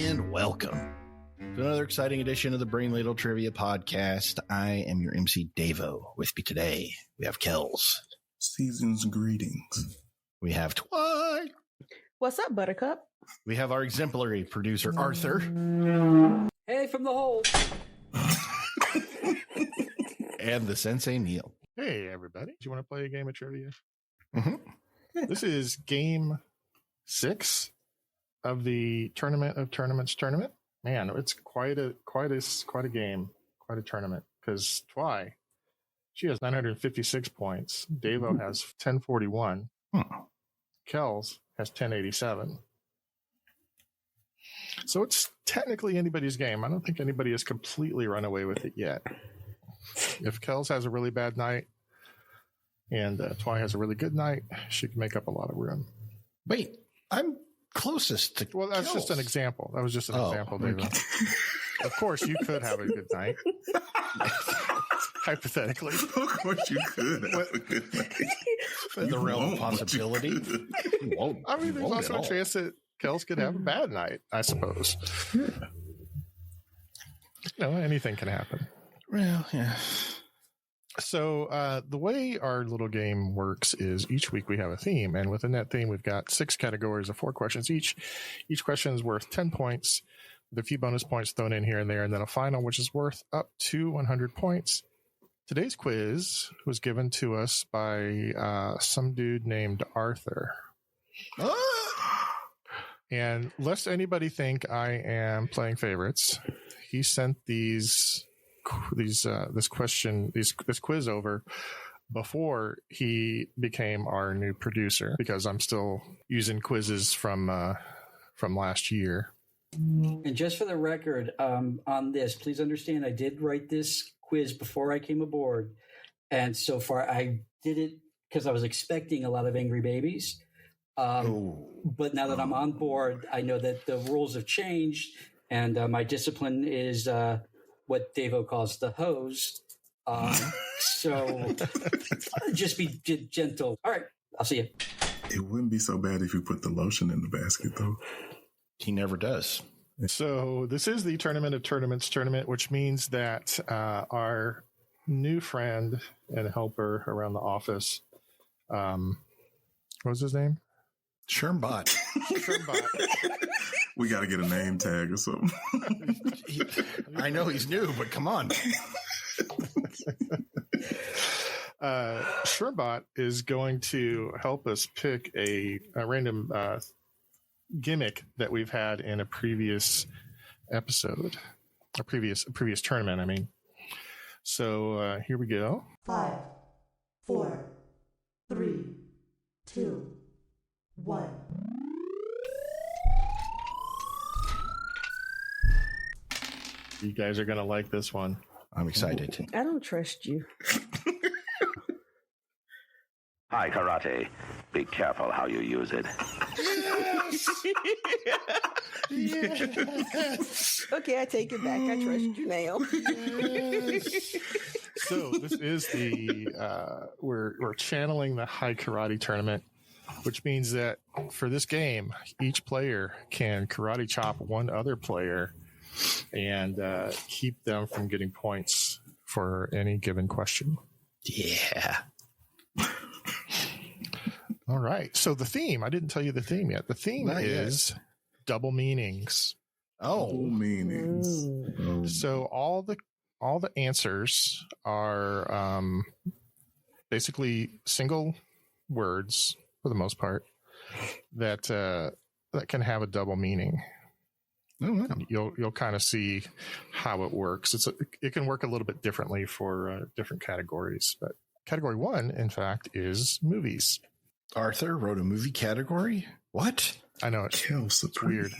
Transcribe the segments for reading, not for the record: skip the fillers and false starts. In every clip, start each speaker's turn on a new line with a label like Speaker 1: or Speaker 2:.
Speaker 1: and welcome to another exciting edition of the Brain Ladle Trivia Podcast. I am your MC Davo. With me today, we have Kells.
Speaker 2: Season's greetings.
Speaker 1: We have Twy.
Speaker 3: What's up, Buttercup?
Speaker 1: We have our exemplary producer, Arthur.
Speaker 4: Hey, from the hole.
Speaker 1: And the Sensei Neil.
Speaker 5: Hey, everybody. Do you want to play a game of trivia?
Speaker 1: Mm-hmm.
Speaker 5: This is game 6 of the Tournament of Tournaments tournament. Man, it's quite a game, quite a tournament. Because Twy, she has 956 points. Davo has 1041. Kells has 1087. So it's technically anybody's game. I don't think anybody has completely run away with it yet. If Kells has a really bad night and Twy has a really good night, she can make up a lot of room.
Speaker 1: Wait, I'm closest to
Speaker 5: Well, that's
Speaker 1: Kells.
Speaker 5: just an example. That was just an example, David.
Speaker 1: Okay.
Speaker 5: Of course, you could have a good night. Hypothetically.
Speaker 2: Of course you could have a good night.
Speaker 1: In the realm of possibility. You won't.
Speaker 5: I mean, there's
Speaker 1: won't
Speaker 5: also
Speaker 1: at
Speaker 5: a
Speaker 1: all.
Speaker 5: chance that Kells could have a bad night, I suppose. Anything can happen.
Speaker 1: Well, yeah.
Speaker 5: So the way our little game works is each week we have a theme, and within that theme we've got 6 categories of 4 questions each. Each question is worth 10 points, with a few bonus points thrown in here and there, and then a final which is worth up to 100 points. Today's quiz was given to us by some dude named Arthur. And lest anybody think I am playing favorites, he sent this quiz over before he became our new producer, because I'm still using quizzes from last year.
Speaker 4: And just for the record, on this, please understand I did write this quiz before I came aboard. And so far I did it because I was expecting a lot of angry babies. But now that I'm on board, I know that the rules have changed, and my discipline is what Davo calls the hose. So just be gentle. All right, I'll see you.
Speaker 2: It wouldn't be so bad if you put the lotion in the basket, though.
Speaker 1: He never does.
Speaker 5: So this is the Tournament of Tournaments tournament, which means that our new friend and helper around the office, what was his name?
Speaker 1: Shermbot.
Speaker 2: We got to get a name tag or something.
Speaker 1: I know he's new, but come on.
Speaker 5: Shermbot is going to help us pick a random gimmick that we've had in a previous episode, a previous tournament, I mean. So here we go.
Speaker 6: 5, 4, 3, 2, 1.
Speaker 5: You guys are going to like this one.
Speaker 1: I'm excited.
Speaker 3: I don't trust you.
Speaker 7: Hi, karate. Be careful how you use it.
Speaker 1: Yes.
Speaker 3: Okay, I take it back. I trust you now.
Speaker 5: So this is the we're channeling the high karate tournament, which means that for this game, each player can karate chop one other player and keep them from getting points for any given question.
Speaker 1: Yeah.
Speaker 5: All right. So the theme, I didn't tell you the theme yet. The theme
Speaker 1: Not
Speaker 5: is double meanings.
Speaker 2: All meanings.
Speaker 5: So all the answers are basically single words for the most part that can have a double meaning.
Speaker 1: Oh, wow.
Speaker 5: You'll kind of see how it works. It can work a little bit differently for different categories, but category 1, in fact, is movies.
Speaker 1: Arthur wrote a movie category? What?
Speaker 5: I know it's weird.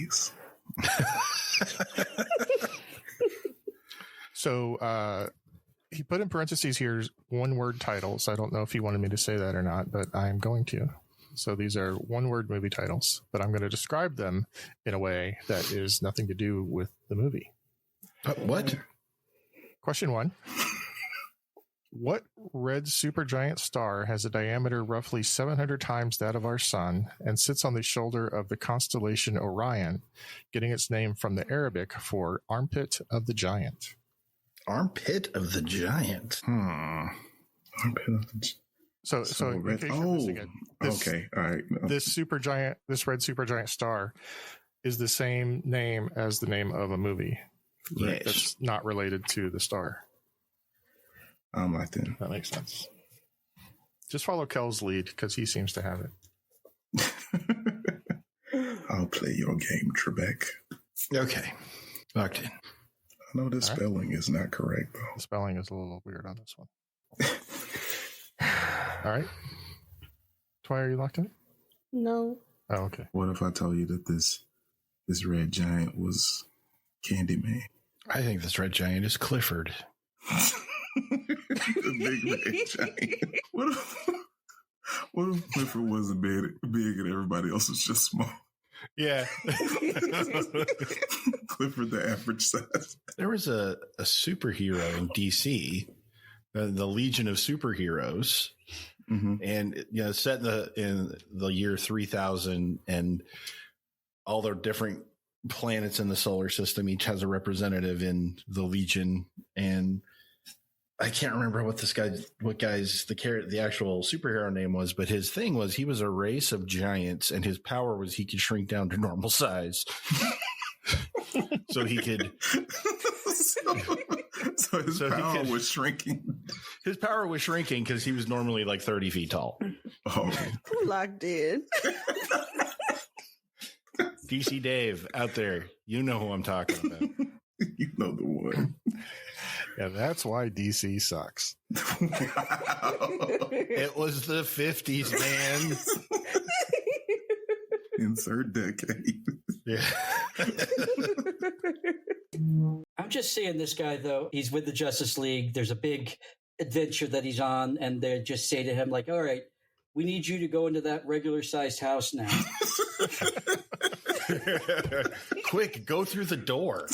Speaker 5: So he put in parentheses here 1-word titles. I don't know if he wanted me to say that or not, but I'm going to. So these are 1-word movie titles, but I'm going to describe them in a way that is nothing to do with the movie.
Speaker 1: What?
Speaker 5: Question 1. What red supergiant star has a diameter roughly 700 times that of our sun and sits on the shoulder of the constellation Orion, getting its name from the Arabic for armpit of the giant?
Speaker 1: Armpit of the giant.
Speaker 2: Armpit of the
Speaker 5: So in case you're missing it,
Speaker 2: okay, all right. No.
Speaker 5: this red supergiant star is the same name as the name of a movie.
Speaker 1: Yes.
Speaker 5: That's not related to the star.
Speaker 2: I'm locked in.
Speaker 5: That makes sense. Just follow Kel's lead because he seems to have it.
Speaker 2: I'll play your game, Trebek.
Speaker 1: Okay. Locked in.
Speaker 2: I know the spelling is not correct, though.
Speaker 5: The spelling is a little weird on this one. All right. Twy, are you locked in?
Speaker 3: No.
Speaker 5: Oh, okay.
Speaker 2: What if I told you that this red giant was Candyman?
Speaker 1: I think this red giant is Clifford.
Speaker 2: The big red giant. What if Clifford wasn't big and everybody else was just small?
Speaker 1: Yeah.
Speaker 2: Clifford, the average size.
Speaker 1: There was a superhero in DC, the Legion of Superheroes, and set in the year 3000, and all the different planets in the solar system each has a representative in the Legion, and I can't remember what the actual superhero name was, but his thing was he was a race of giants, and his power was he could shrink down to normal size. So he could.
Speaker 2: So his power was shrinking.
Speaker 1: His power was shrinking because he was normally like 30 feet tall.
Speaker 2: Oh,
Speaker 3: I'm locked in.
Speaker 1: DC Dave out there, you know who I'm talking about.
Speaker 2: You know the one.
Speaker 5: Yeah, that's why DC sucks.
Speaker 2: Wow.
Speaker 1: It was the 50s, man.
Speaker 2: Insert decade.
Speaker 1: Yeah.
Speaker 4: I'm just seeing this guy, though. He's with the Justice League. There's a big adventure that he's on, and they just say to him, like, all right, we need you to go into that regular-sized house now.
Speaker 1: Quick, go through the door.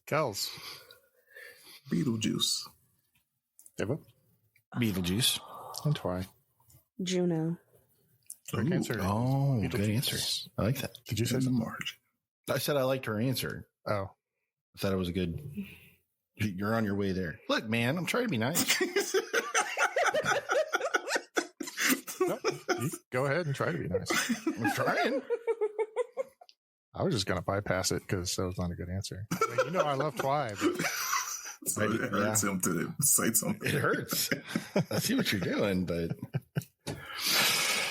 Speaker 5: Kels.
Speaker 2: Beetlejuice.
Speaker 5: Devo.
Speaker 1: Beetlejuice.
Speaker 5: And Twy.
Speaker 3: Juno.
Speaker 5: Quick answer.
Speaker 1: Oh, good
Speaker 5: Beetlejuice.
Speaker 1: answer. I like that.
Speaker 5: Did you say
Speaker 2: In the
Speaker 5: something?
Speaker 2: margin.
Speaker 1: I said I liked her answer.
Speaker 5: Oh.
Speaker 1: I thought it was a good. You're on your way there. Look, man, I'm trying to be nice.
Speaker 5: No, you go ahead and try to be nice.
Speaker 1: I'm trying.
Speaker 5: I was just going to bypass it because that was not a good answer. I mean, I love Twy, but
Speaker 2: So it hurts him to say something.
Speaker 1: It hurts. I see what you're doing, but.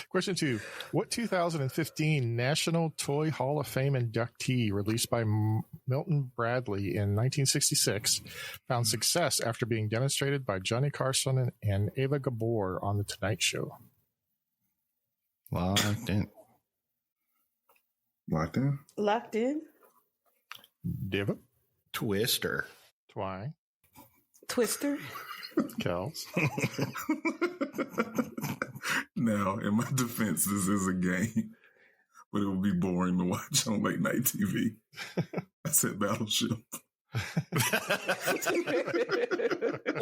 Speaker 5: Question 2. What 2015 National Toy Hall of Fame inductee released by Milton Bradley in 1966 found success after being demonstrated by Johnny Carson and Ava Gabor on The Tonight Show?
Speaker 1: Locked in.
Speaker 2: Locked in?
Speaker 3: Locked in.
Speaker 5: Diva?
Speaker 1: Twister.
Speaker 5: Twy?
Speaker 3: Twister.
Speaker 5: Kels?
Speaker 2: Now, in my defense, this is a game, but it would be boring to watch on late night TV. I said Battleship.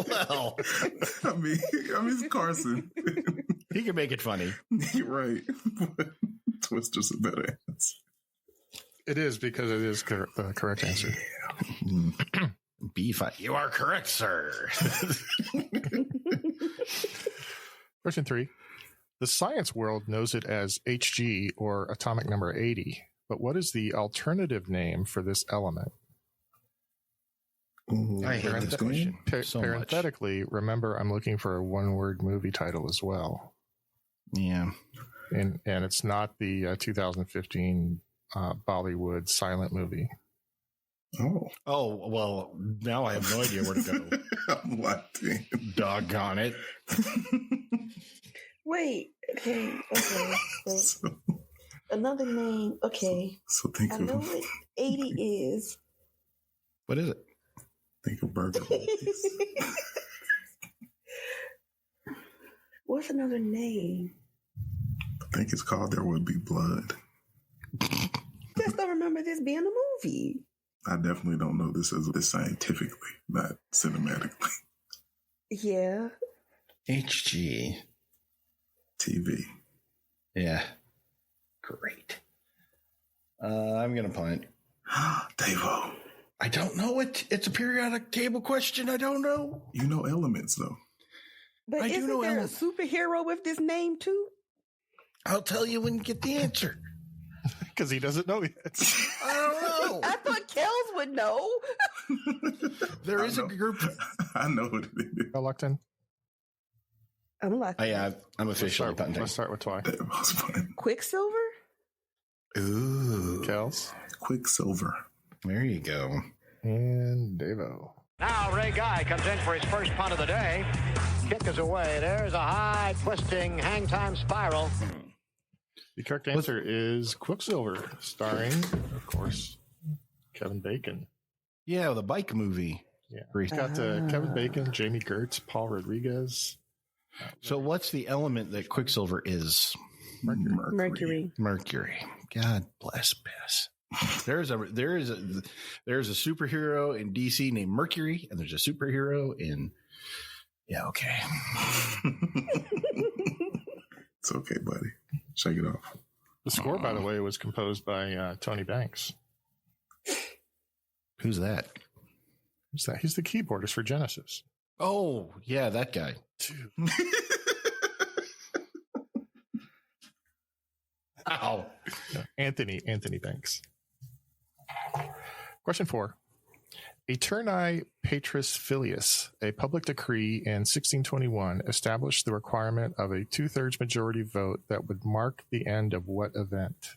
Speaker 1: Well,
Speaker 2: I mean, it's Carson.
Speaker 1: he can make it funny.
Speaker 2: You're right. But Twister's a better answer.
Speaker 5: It is because it is the correct answer.
Speaker 1: B5. You are correct, sir.
Speaker 5: Question 3. The science world knows it as Hg, or atomic number 80, but what is the alternative name for this element?
Speaker 2: Ooh,
Speaker 1: I hate this question so much.
Speaker 5: Parenthetically, remember I'm looking for a one-word movie title as well.
Speaker 1: Yeah.
Speaker 5: And it's not the 2015 Bollywood silent movie.
Speaker 2: Oh,
Speaker 1: well, now I have no idea where to go.
Speaker 2: I'm locked in.
Speaker 1: Doggone it.
Speaker 3: Wait. Okay. So, another name. Okay.
Speaker 2: So think
Speaker 3: I
Speaker 2: of
Speaker 3: know what 80 is.
Speaker 1: What is it?
Speaker 2: think of burger.
Speaker 3: What's another name?
Speaker 2: I think it's called There Would Be Blood.
Speaker 3: Just don't remember this being a movie.
Speaker 2: I definitely don't know this as scientifically, not cinematically.
Speaker 3: Yeah.
Speaker 1: HG.
Speaker 2: TV.
Speaker 1: Yeah. Great. I'm going to punt.
Speaker 2: Davo.
Speaker 1: I don't know it. It's a periodic table question. I don't know.
Speaker 2: You know elements, though.
Speaker 3: But
Speaker 1: I do
Speaker 3: isn't
Speaker 1: know
Speaker 3: there
Speaker 1: Ellen.
Speaker 3: a superhero with this name too?
Speaker 1: I'll tell you when you get the answer.
Speaker 5: Because he doesn't know yet.
Speaker 1: I don't know.
Speaker 3: I thought Kels would know.
Speaker 1: There is a group.
Speaker 2: I know what it is.
Speaker 5: All locked in?
Speaker 3: I'm like
Speaker 1: I'm officially punting.
Speaker 5: Let's start with Twy.
Speaker 2: That was fun.
Speaker 3: Quicksilver?
Speaker 1: Ooh.
Speaker 5: Kels.
Speaker 2: Quicksilver.
Speaker 1: There you go.
Speaker 5: And Davo.
Speaker 8: Now Ray Guy comes in for his first punt of the day. Kick is away. There's a high, twisting, hang time spiral.
Speaker 5: The correct answer is Quicksilver, starring, of course, Kevin Bacon.
Speaker 1: Yeah, the bike movie.
Speaker 5: Yeah, it's got Kevin Bacon, Jamie Gertz, Paul Rodriguez.
Speaker 1: So what's the element that Quicksilver is?
Speaker 3: Mercury.
Speaker 1: Mercury. God bless Bess. There's a superhero in DC named Mercury, and there's a superhero in. Yeah, okay.
Speaker 2: It's okay, buddy. Shake it off.
Speaker 5: The score, by the way, was composed by Tony Banks.
Speaker 1: Who's that?
Speaker 5: Who's that? He's the keyboardist for Genesis.
Speaker 1: Oh, yeah, that guy. Ow.
Speaker 5: Anthony Banks. Question 4. Aeterni Patris Filius, a public decree in 1621, established the requirement of a 2/3 majority vote that would mark the end of what event?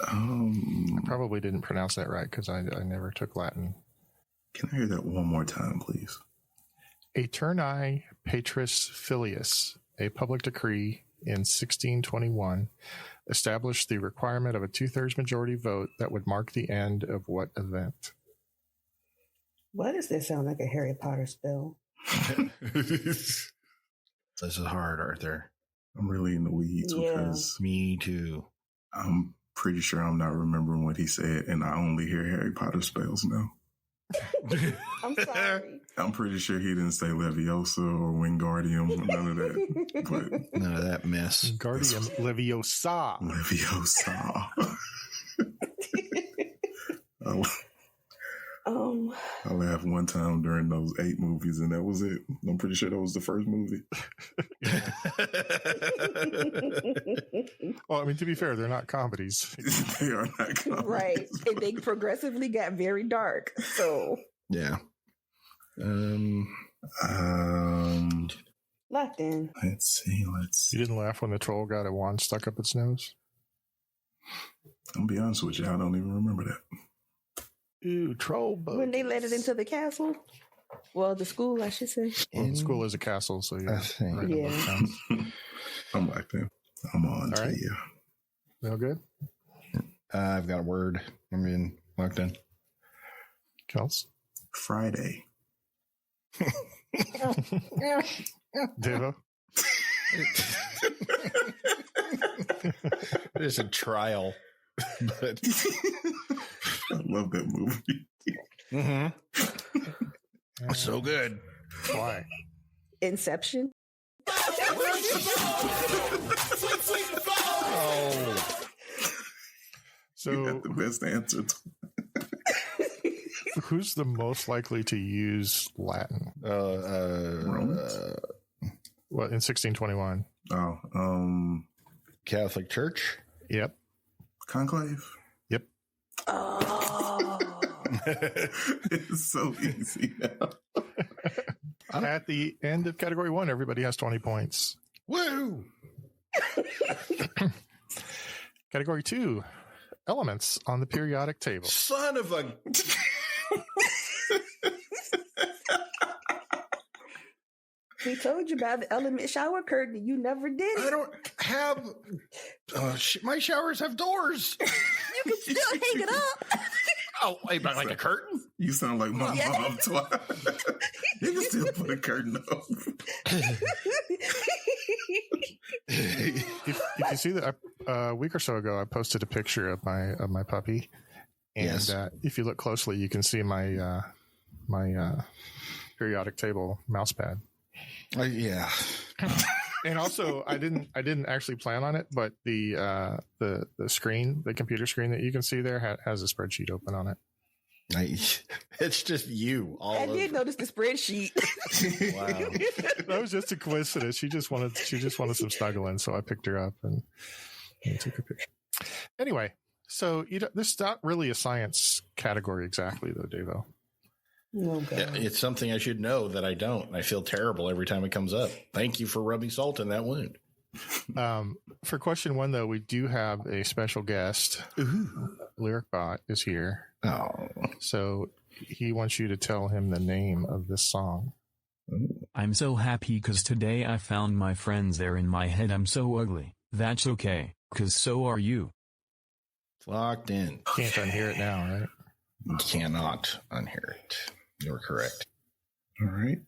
Speaker 5: I probably didn't pronounce that right because I never took Latin.
Speaker 2: Can I hear that one more time, please?
Speaker 5: Aeterni Patris Filius, a public decree in 1621, established the requirement of a 2/3 majority vote that would mark the end of what event?
Speaker 3: Why does that sound like a Harry Potter spell?
Speaker 1: This is hard, Arthur.
Speaker 2: I'm really in the weeds because
Speaker 1: Me too.
Speaker 2: I'm pretty sure I'm not remembering what he said, and I only hear Harry Potter spells now.
Speaker 3: I'm sorry.
Speaker 2: I'm pretty sure he didn't say Leviosa or Wingardium, none of that. But
Speaker 1: None of that mess.
Speaker 5: Guardian Leviosa.
Speaker 2: Leviosa. I laughed one time during those 8 movies, and that was it. I'm pretty sure that was the first movie.
Speaker 5: Well, I mean, to be fair, they're not comedies.
Speaker 2: They are not comedies.
Speaker 3: Right. And they progressively got very dark. So
Speaker 1: Yeah.
Speaker 3: locked in.
Speaker 2: Let's see.
Speaker 5: You didn't laugh when the troll got a wand stuck up its nose?
Speaker 2: I'll be honest with you, I don't even remember that.
Speaker 5: Ooh, troll boat.
Speaker 3: When they let it into the castle. Well, the school, I should say.
Speaker 5: Well, the school is a castle, so yeah.
Speaker 1: I think.
Speaker 5: Right,
Speaker 3: Yeah.
Speaker 5: that sounds-
Speaker 2: I'm locked in. I'm on
Speaker 5: All
Speaker 2: to
Speaker 5: right.
Speaker 2: you.
Speaker 5: Real good.
Speaker 1: I've got a word. I'm in locked in.
Speaker 5: Kels?
Speaker 2: Friday.
Speaker 5: Devo?
Speaker 1: It's a trial, but
Speaker 2: I love that movie.
Speaker 1: so good.
Speaker 5: Why?
Speaker 3: Inception.
Speaker 1: Oh,
Speaker 2: You
Speaker 5: So,
Speaker 2: got the best answer.
Speaker 5: who's the most likely to use Latin?
Speaker 2: Romans?
Speaker 5: Well, in 1621.
Speaker 1: Catholic Church.
Speaker 5: Yep.
Speaker 2: Conclave.
Speaker 5: Yep.
Speaker 3: Oh.
Speaker 2: It's so easy now.
Speaker 5: At the end of category 1, everybody has 20 points.
Speaker 1: Woo!
Speaker 5: Category 2, elements on the periodic table.
Speaker 1: Son of a.
Speaker 3: We told you about the element shower curtain and you never did
Speaker 1: I
Speaker 3: it.
Speaker 1: don't have. My showers have doors.
Speaker 3: You can still hang it up.
Speaker 1: Oh, wait, but like a curtain?
Speaker 2: You sound like my mom twice. You can still put a curtain up.
Speaker 5: If you see that, a week or so ago, I posted a picture of my puppy, And
Speaker 1: Yes.
Speaker 5: If you look closely, you can see my periodic table mouse pad.
Speaker 1: Yeah.
Speaker 5: And also, I didn't actually plan on it, but the screen, the computer screen that you can see there has a spreadsheet open on it.
Speaker 1: It's just you all
Speaker 3: I
Speaker 1: over.
Speaker 3: did notice the spreadsheet.
Speaker 1: Wow.
Speaker 5: That was just a coincidence. She just wanted some snuggling, so I picked her up and took a picture. Anyway, so this is not really a science category exactly, though, Davo.
Speaker 3: Oh, God.
Speaker 1: Yeah, it's something I should know that I don't. I feel terrible every time it comes up. Thank you for rubbing salt in that wound.
Speaker 5: For question 1, though, we do have a special guest. Lyric Bot is here.
Speaker 1: Oh.
Speaker 5: So he wants you to tell him the name of this song.
Speaker 9: I'm so happy because today I found my friends there in my head. I'm so ugly. That's okay, because so are you.
Speaker 1: It's locked in.
Speaker 5: Can't unhear it now, right?
Speaker 1: You cannot unhear it. You're correct.
Speaker 2: All right.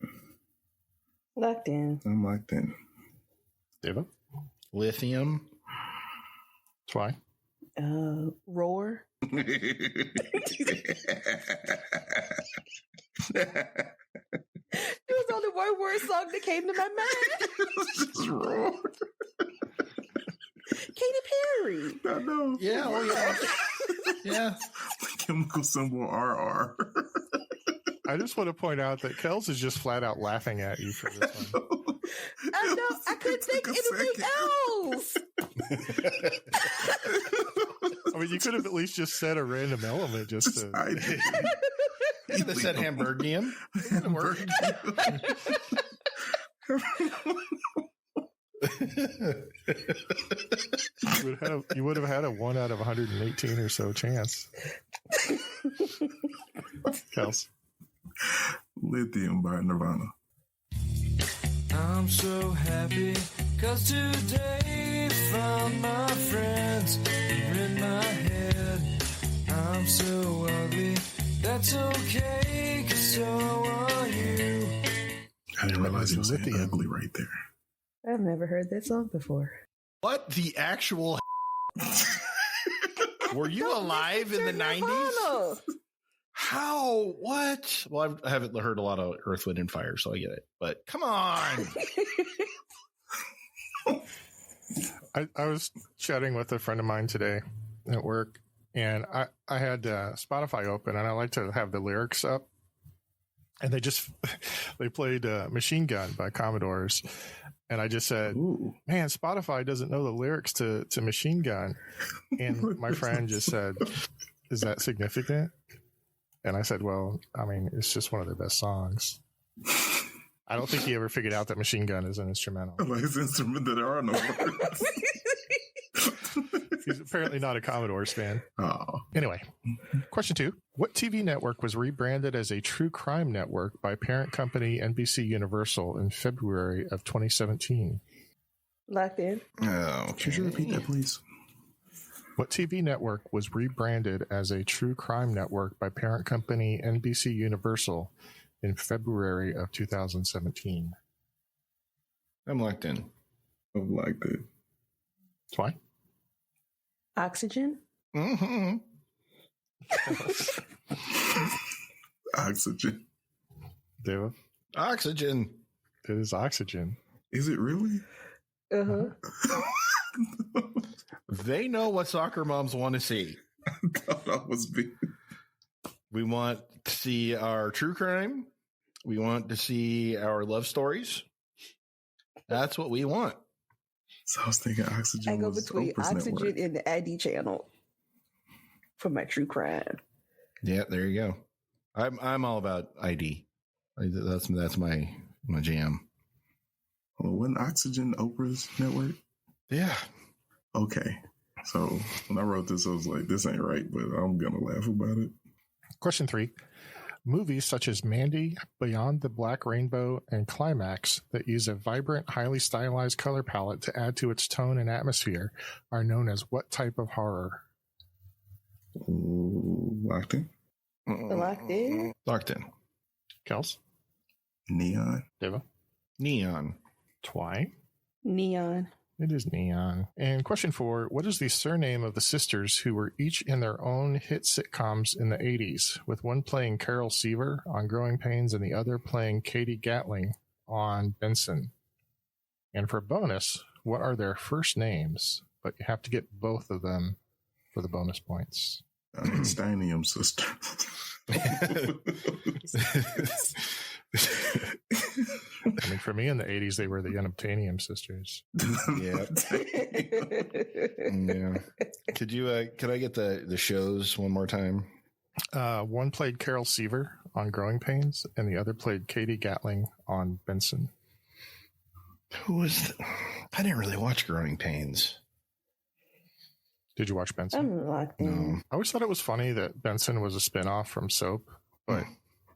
Speaker 3: Locked in.
Speaker 2: I'm locked in.
Speaker 5: Davo?
Speaker 1: Lithium.
Speaker 5: Twy?
Speaker 3: Roar. It was only one word song that came to my mind.
Speaker 2: Just wrong.
Speaker 3: Katy Perry.
Speaker 2: I know.
Speaker 1: Yeah, oh yeah. Yeah.
Speaker 2: The chemical symbol RR.
Speaker 5: I just want to point out that Kels is just flat out laughing at you for this one.
Speaker 3: I know. I couldn't think anything else.
Speaker 5: I mean, you could have at least just said a random element just to...
Speaker 2: I did.
Speaker 1: You could have said Hamburgium.
Speaker 5: You would have had a 1 out of 118 or so chance. Kels.
Speaker 2: Lithium by Nirvana.
Speaker 10: I'm so happy cause today found my friends in my head. I'm so ugly, that's okay, cause so are you.
Speaker 2: I didn't realize he was saying
Speaker 5: Lithium.
Speaker 2: ugly right there.
Speaker 3: I've never heard that song before.
Speaker 1: What the actual? Were you alive in the 90s? How? What? Well, I haven't heard a lot of Earth, Wind, and Fire, so I get it. But come on.
Speaker 5: I was chatting with a friend of mine today at work, and I had Spotify open, and I like to have the lyrics up. And they played Machine Gun by Commodores. And I just said,
Speaker 2: Ooh.
Speaker 5: man, Spotify doesn't know the lyrics to Machine Gun. And my friend just said, is that significant? And I said, well, I mean, it's just one of their best songs. I don't think he ever figured out that Machine Gun is an instrumental.
Speaker 2: Like his instrument that there are no words.
Speaker 5: He's apparently not a Commodores fan.
Speaker 2: Oh.
Speaker 5: Anyway, question 2. What TV network was rebranded as a true crime network by parent company NBC Universal in February of 2017?
Speaker 3: Locked in.
Speaker 1: Oh,
Speaker 2: Could you repeat that, please?
Speaker 5: What TV network was rebranded as a true crime network by parent company NBC Universal in February of 2017?
Speaker 1: I'm locked in.
Speaker 2: I'm locked in.
Speaker 5: Why?
Speaker 3: Oxygen.
Speaker 1: Mm-hmm.
Speaker 2: Oxygen.
Speaker 5: Deva?
Speaker 1: Oxygen.
Speaker 5: It is Oxygen.
Speaker 2: Is it really?
Speaker 3: Uh-huh.
Speaker 1: They know what soccer moms want to see.
Speaker 2: I thought I was being...
Speaker 1: We want to see our true crime. We want to see our love stories. That's what we want.
Speaker 2: So I was thinking Oxygen
Speaker 3: I go
Speaker 2: was
Speaker 3: between
Speaker 2: Oprah's
Speaker 3: Oxygen
Speaker 2: network.
Speaker 3: and the ID channel for my true crime.
Speaker 1: Yeah, there you go. I'm all about ID. That's my jam.
Speaker 2: Well, wasn't Oxygen Oprah's network?
Speaker 1: Yeah.
Speaker 2: Okay. So when I wrote this, I was like, this ain't right, but I'm going to laugh about it.
Speaker 5: Question 3. Movies such as Mandy, Beyond the Black Rainbow, and Climax that use a vibrant, highly stylized color palette to add to its tone and atmosphere are known as what type of horror?
Speaker 2: Ooh, locked in?
Speaker 3: Locked in.
Speaker 1: Locked in.
Speaker 5: Kels?
Speaker 2: Neon.
Speaker 5: Deva?
Speaker 1: Neon.
Speaker 5: Twy?
Speaker 3: Neon.
Speaker 5: It is Neon. And question 4, what is the surname of the sisters who were each in their own hit sitcoms in the 80s, with one playing Carol Seaver on Growing Pains and the other playing Katie Gatling on Benson? And for bonus, what are their first names? But you have to get both of them for the bonus points.
Speaker 2: Steinium sister.
Speaker 5: I mean, for me in the 80s, they were the Unobtainium sisters.
Speaker 1: Yeah. Yeah. Could I get the shows one more time?
Speaker 5: One played Carol Seaver on Growing Pains, and the other played Katie Gatling on Benson.
Speaker 1: Who was I didn't really watch Growing Pains.
Speaker 5: Did you watch Benson?
Speaker 3: I'm locked in.
Speaker 1: No.
Speaker 5: I always thought it was funny that Benson was a spinoff from Soap, but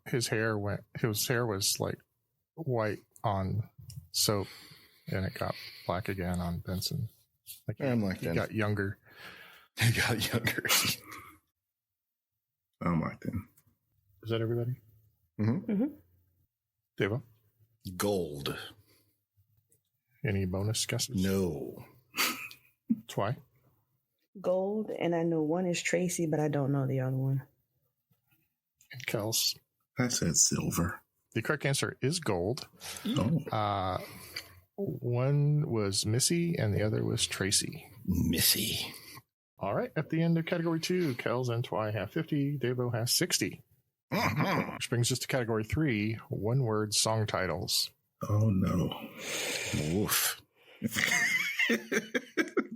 Speaker 5: his hair was like white on Soap, and it got black again on Benson. Like he got younger.
Speaker 1: He got younger.
Speaker 2: I'm locked in.
Speaker 5: Is that everybody?
Speaker 1: Mm-hmm.
Speaker 3: Mm-hmm.
Speaker 5: Devo?
Speaker 1: Gold.
Speaker 5: Any bonus guesses?
Speaker 1: No.
Speaker 5: Twy?
Speaker 3: Gold, and I know one is Tracy, but I don't know the other one.
Speaker 5: And Kels?
Speaker 2: I said silver.
Speaker 5: The correct answer is gold.
Speaker 2: Oh.
Speaker 5: One was Missy, and the other was Tracy.
Speaker 1: Missy.
Speaker 5: All right. At the end of category 2, Kels and Twy have 50. Devo has 60. Which brings us to category 3, one-word song titles.
Speaker 2: Oh, no.
Speaker 1: Oof.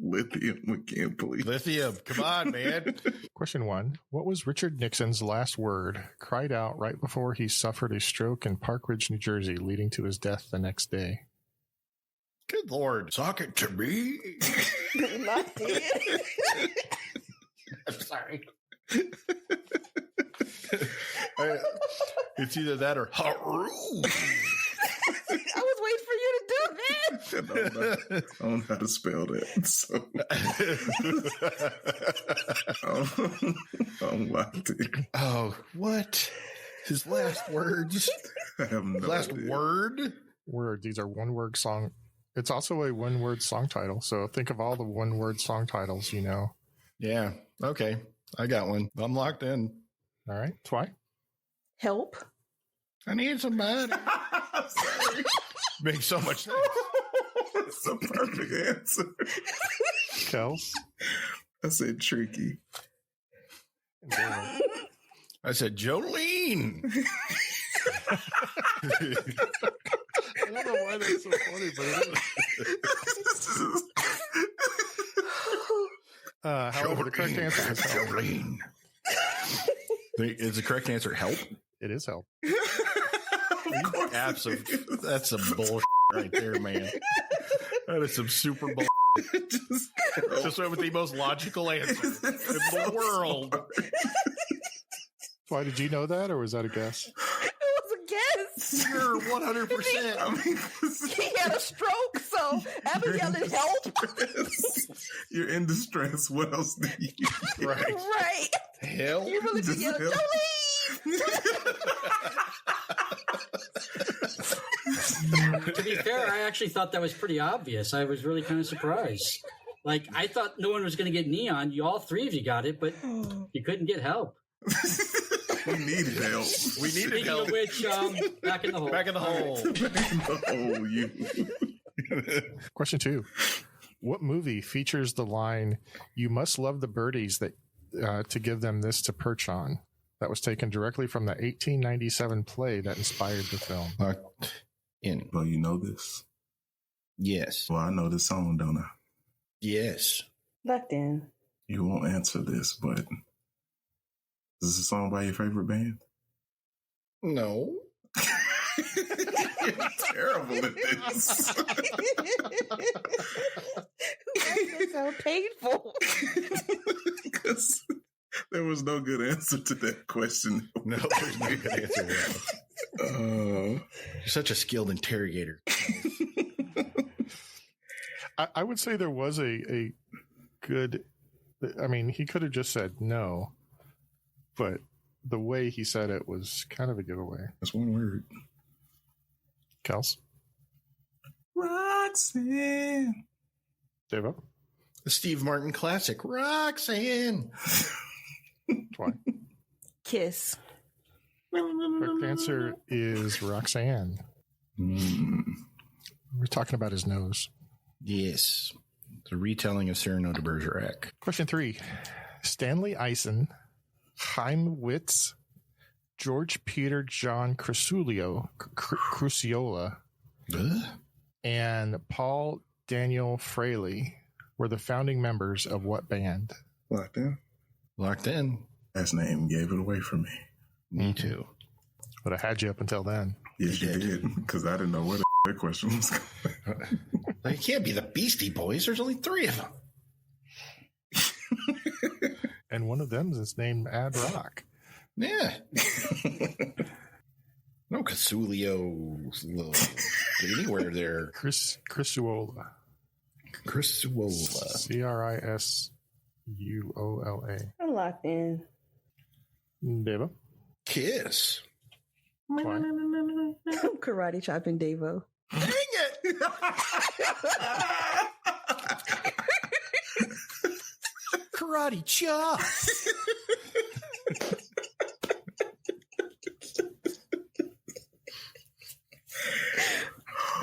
Speaker 2: Lithium, we can't believe.
Speaker 1: Lithium, come on, man.
Speaker 5: Question 1. What was Richard Nixon's last word, cried out right before he suffered a stroke in Park Ridge, New Jersey, leading to his death the next day?
Speaker 1: Good Lord. Sock it to me.
Speaker 3: Not dead.
Speaker 1: I'm sorry. It's either that or Haru.
Speaker 3: I was waiting for you to do that.
Speaker 2: I don't know how to spell that. So I'm locked in.
Speaker 1: Oh, what? His last words?
Speaker 2: I have no
Speaker 1: last
Speaker 2: idea.
Speaker 5: Word. These are one-word song. It's also a one-word song title. So think of all the one-word song titles you know.
Speaker 1: Yeah. Okay. I got one. I'm locked in.
Speaker 5: All right. Twy?
Speaker 3: Help.
Speaker 1: I need somebody.
Speaker 2: Sorry.
Speaker 1: Makes so much sense.
Speaker 2: That's a perfect answer.
Speaker 5: Kels?
Speaker 2: I said tricky.
Speaker 1: I said Jolene.
Speaker 5: I don't know why that's so funny, but it is. However, the correct answer is help.
Speaker 1: Jolene. Is the correct answer help?
Speaker 5: It is help.
Speaker 1: That's some bullshit right there, man. That is some super bullshit. Just went with the most logical answer in the world.
Speaker 5: Why did you know that, or was that a guess?
Speaker 3: It was a guess.
Speaker 1: You're 100%.
Speaker 2: I mean,
Speaker 3: He had a stroke, so Abby yelling help.
Speaker 2: You're in distress. What else do you?
Speaker 1: Right.
Speaker 3: Right.
Speaker 1: Hell.
Speaker 3: You really did yell,
Speaker 2: Help.
Speaker 3: Jolene.
Speaker 4: To be fair, I actually thought that was pretty obvious. I was really kind of surprised. Like, I thought no one was going to get Neon. All three of you got it, but you couldn't get help.
Speaker 2: We needed help.
Speaker 1: We needed
Speaker 4: Speaking
Speaker 1: help.
Speaker 4: of which, back in the hole.
Speaker 1: Back in the hole.
Speaker 2: Oh, you.
Speaker 5: Question 2. What movie features the line, "You must love the birdies that to give them this to perch on"? That was taken directly from the 1897 play that inspired the film.
Speaker 1: Locked in.
Speaker 2: Well, you know this.
Speaker 1: Yes.
Speaker 2: Well, I know this song, don't I?
Speaker 1: Yes.
Speaker 3: Locked in.
Speaker 2: You won't answer this, but is this a song by your favorite band?
Speaker 1: No.
Speaker 2: You're terrible at this.
Speaker 3: Why does that sound painful?
Speaker 2: Because there was no good answer to that question.
Speaker 1: No, there's no good answer to that. You're such a skilled interrogator.
Speaker 5: I would say there was a good, I mean, he could have just said no, but the way he said it was kind of a giveaway.
Speaker 2: That's one word.
Speaker 5: Kels?
Speaker 2: Roxanne.
Speaker 5: Devo?
Speaker 1: The Steve Martin classic, Roxanne.
Speaker 5: Twy.
Speaker 3: Kiss.
Speaker 5: Correct answer is Roxanne. We're talking about his nose.
Speaker 1: Yes. The retelling of Cyrano de Bergerac.
Speaker 5: Question 3. Stanley Eisen, Chaim Witz, George Peter John Cruciola, and Paul Daniel Fraley were the founding members of what band?
Speaker 2: Locked In.
Speaker 1: Locked In.
Speaker 2: Last name gave it away for me.
Speaker 1: Me too.
Speaker 5: But I had you up until then.
Speaker 2: Yes, you did. Because I didn't know where the that question was going.
Speaker 1: It can't be the Beastie Boys. There's only 3 of them.
Speaker 5: And one of them is named Ad Rock.
Speaker 1: Yeah. No Casulio anywhere there.
Speaker 5: Cruciola.
Speaker 1: Cruciola.
Speaker 5: Crisula.
Speaker 3: I'm locked in.
Speaker 5: Deva?
Speaker 1: Kiss.
Speaker 3: I'm karate chopping Devo.
Speaker 1: Dang it! Karate chop.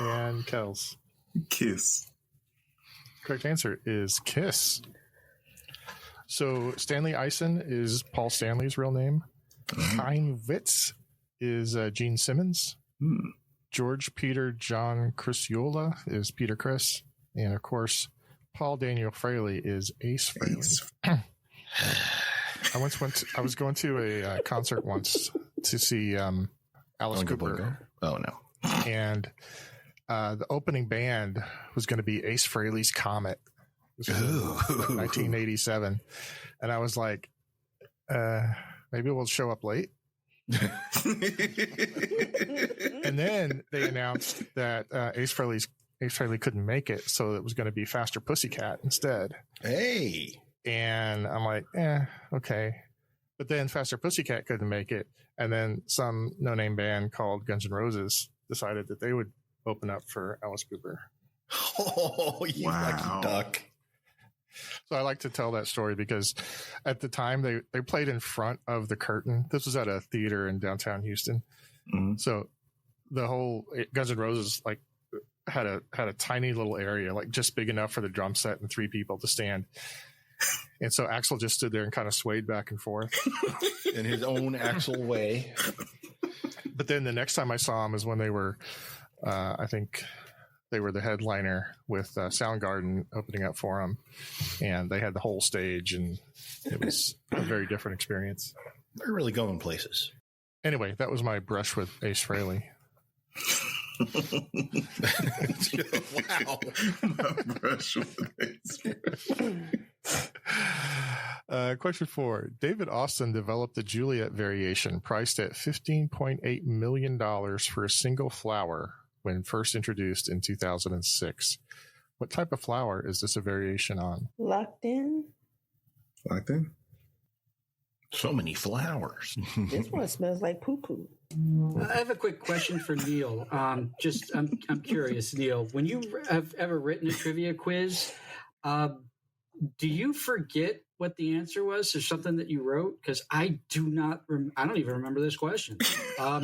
Speaker 5: And Kels.
Speaker 2: Kiss.
Speaker 5: Correct answer is Kiss. So Stanley Eisen is Paul Stanley's real name. Chaim Witz is Gene Simmons. George Peter John Cruciola is Peter Criss. And of course, Paul Daniel Fraley is Ace Frehley. I was going to a concert once to see Alice Cooper.
Speaker 1: Oh no.
Speaker 5: And the opening band was going to be Ace Frehley's Comet. This was in 1987. And I was like, maybe we'll show up late. And then they announced that Ace Frehley couldn't make it, so it was going to be Faster Pussycat instead.
Speaker 1: Hey.
Speaker 5: And I'm like, okay. But then Faster Pussycat couldn't make it. And then some no-name band called Guns N' Roses decided that they would open up for Alice Cooper.
Speaker 1: Oh, you lucky duck.
Speaker 5: So I like to tell that story because at the time they played in front of the curtain. This was at a theater in downtown Houston. Mm-hmm. So the whole Guns N' Roses like had a tiny little area, like just big enough for the drum set and 3 people to stand. And so Axl just stood there and kind of swayed back and forth
Speaker 1: in his own Axl way.
Speaker 5: But then the next time I saw him is when they were, I think they were the headliner with Soundgarden opening up for him, and they had the whole stage, and it was a very different experience.
Speaker 1: They're really going places.
Speaker 5: Anyway, that was my brush with Ace Frehley.
Speaker 1: Wow.
Speaker 2: My brush with Ace Frehley.
Speaker 5: Question 4. David Austin developed the Juliet variation priced at $15.8 million for a single flower when first introduced in 2006. What type of flower is this a variation on?
Speaker 3: Locked in.
Speaker 2: Locked in?
Speaker 1: So many flowers.
Speaker 3: This one smells like poo-poo.
Speaker 4: I have a quick question for Neil. I'm curious, Neil. When you have ever written a trivia quiz, do you forget what the answer was or something that you wrote? Because I do not. I don't even remember this question. I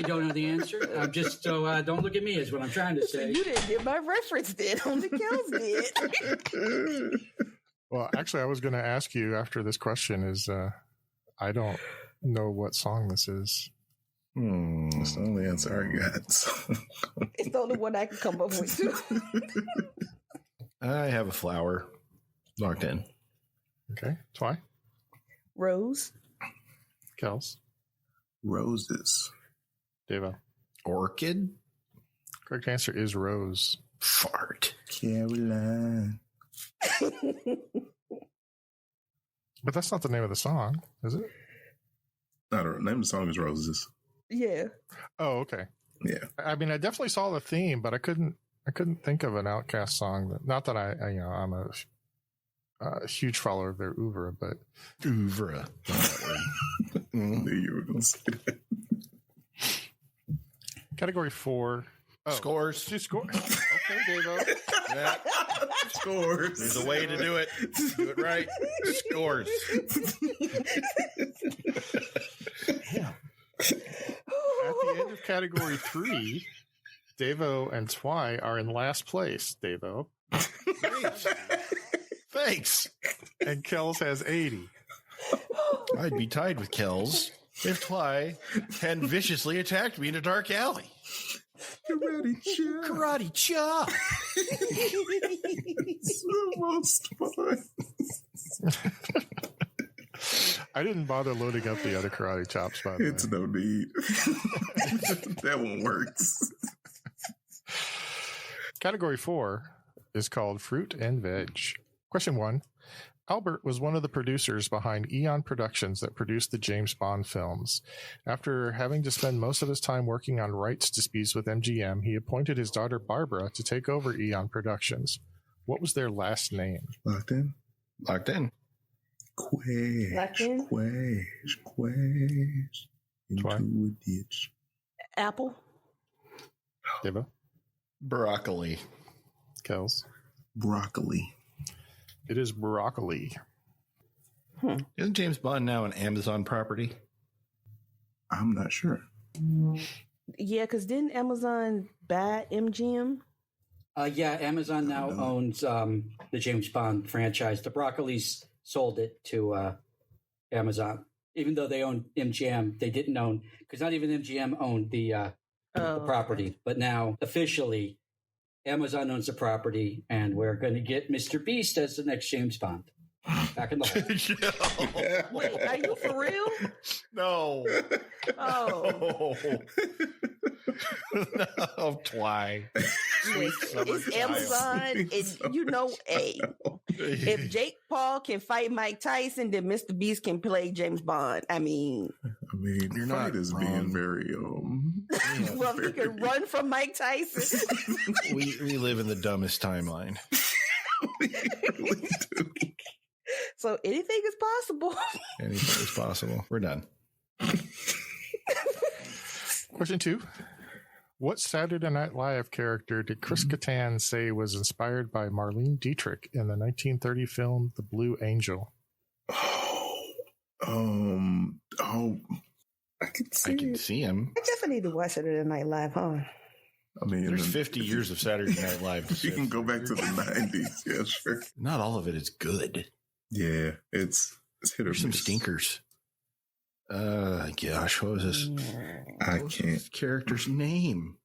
Speaker 4: don't know the answer. I'm just don't look at me is what I'm trying to say.
Speaker 3: You didn't get my reference, then only Kels did.
Speaker 5: Well, actually, I was going to ask you after this question is I don't know what song this is.
Speaker 2: That's the only answer I got.
Speaker 3: It's the only one I can come up with, too.
Speaker 1: I have a flower locked in.
Speaker 5: Okay. Twy?
Speaker 3: Rose.
Speaker 5: Kels?
Speaker 2: Roses.
Speaker 5: Devo?
Speaker 1: Orchid.
Speaker 5: Correct answer is rose.
Speaker 1: Fart.
Speaker 2: Caroline.
Speaker 5: But that's not the name of the song, is it?
Speaker 2: No, the name of the song is Roses.
Speaker 3: Yeah.
Speaker 5: Oh, okay.
Speaker 2: Yeah.
Speaker 5: I mean, I definitely saw the theme, but I couldn't think of an Outkast song. Not that I'm a huge follower of their oeuvre, but
Speaker 1: oeuvre.
Speaker 2: Knew you were going to say that.
Speaker 5: Category 4.
Speaker 1: Scores.
Speaker 5: 2 scores. Okay. Okay, Davo.
Speaker 1: Yeah.
Speaker 2: Scores.
Speaker 1: There's a way to do it. Do it right. Scores.
Speaker 5: Yeah. At the end of category 3, Davo and Twy are in last place. Davo.
Speaker 1: Thanks.
Speaker 5: And Kells has 80.
Speaker 1: I'd be tied with Kells if Twy hadn't viciously attacked me in a dark alley.
Speaker 2: Karate chop.
Speaker 1: Karate chop.
Speaker 2: It's the most fun.
Speaker 5: I didn't bother loading up the other karate chops, by the way.
Speaker 2: It's no need. That one works.
Speaker 5: Category 4 is called Fruit and Veg. Question 1. Albert was one of the producers behind Eon Productions that produced the James Bond films. After having to spend most of his time working on rights disputes with MGM, he appointed his daughter Barbara to take over Eon Productions. What was their last name?
Speaker 2: Locked in?
Speaker 1: Locked in.
Speaker 3: Locked in?
Speaker 2: Quash. Into
Speaker 5: Twy?
Speaker 2: a ditch.
Speaker 3: Apple.
Speaker 5: Deva?
Speaker 1: Broccoli.
Speaker 5: Kells?
Speaker 2: Broccoli.
Speaker 5: It is broccoli.
Speaker 1: Isn't James Bond now an Amazon property?
Speaker 2: I'm not sure.
Speaker 3: Yeah, because didn't Amazon buy MGM?
Speaker 4: Yeah, Amazon now owns the James Bond franchise. The Broccolis sold it to Amazon. Even though they own MGM, they didn't own, because not even MGM owned the property. But now, officially, Amazon owns the property, and we're going to get Mr. Beast as the next James Bond. Back in the hole.
Speaker 3: Wait, are you for real?
Speaker 1: No.
Speaker 3: Oh.
Speaker 1: No, Twy.
Speaker 3: It's Amazon, and you know, hey, if Jake Paul can fight Mike Tyson, then Mr. Beast can play James Bond. I mean,
Speaker 1: You're
Speaker 2: fight
Speaker 1: not
Speaker 2: is
Speaker 1: wrong.
Speaker 2: being very
Speaker 3: well, if he can run from Mike Tyson.
Speaker 1: We live in the dumbest timeline.
Speaker 2: we really do.
Speaker 3: So anything is possible.
Speaker 1: Anything is possible. We're done.
Speaker 5: Question 2. What Saturday Night Live character did Chris Kattan say was inspired by Marlene Dietrich in the 1930 film The Blue Angel?
Speaker 2: I can see
Speaker 1: him.
Speaker 3: I definitely need to watch Saturday Night Live, huh?
Speaker 2: I mean,
Speaker 1: There's 50 years of Saturday Night Live.
Speaker 2: You can go back to the 90s. Yeah, sure.
Speaker 1: Not all of it is good.
Speaker 2: Yeah, it's hit or
Speaker 1: There's some
Speaker 2: miss.
Speaker 1: stinkers. Gosh, what was this?
Speaker 2: I
Speaker 1: What was
Speaker 2: can't.
Speaker 1: this character's name?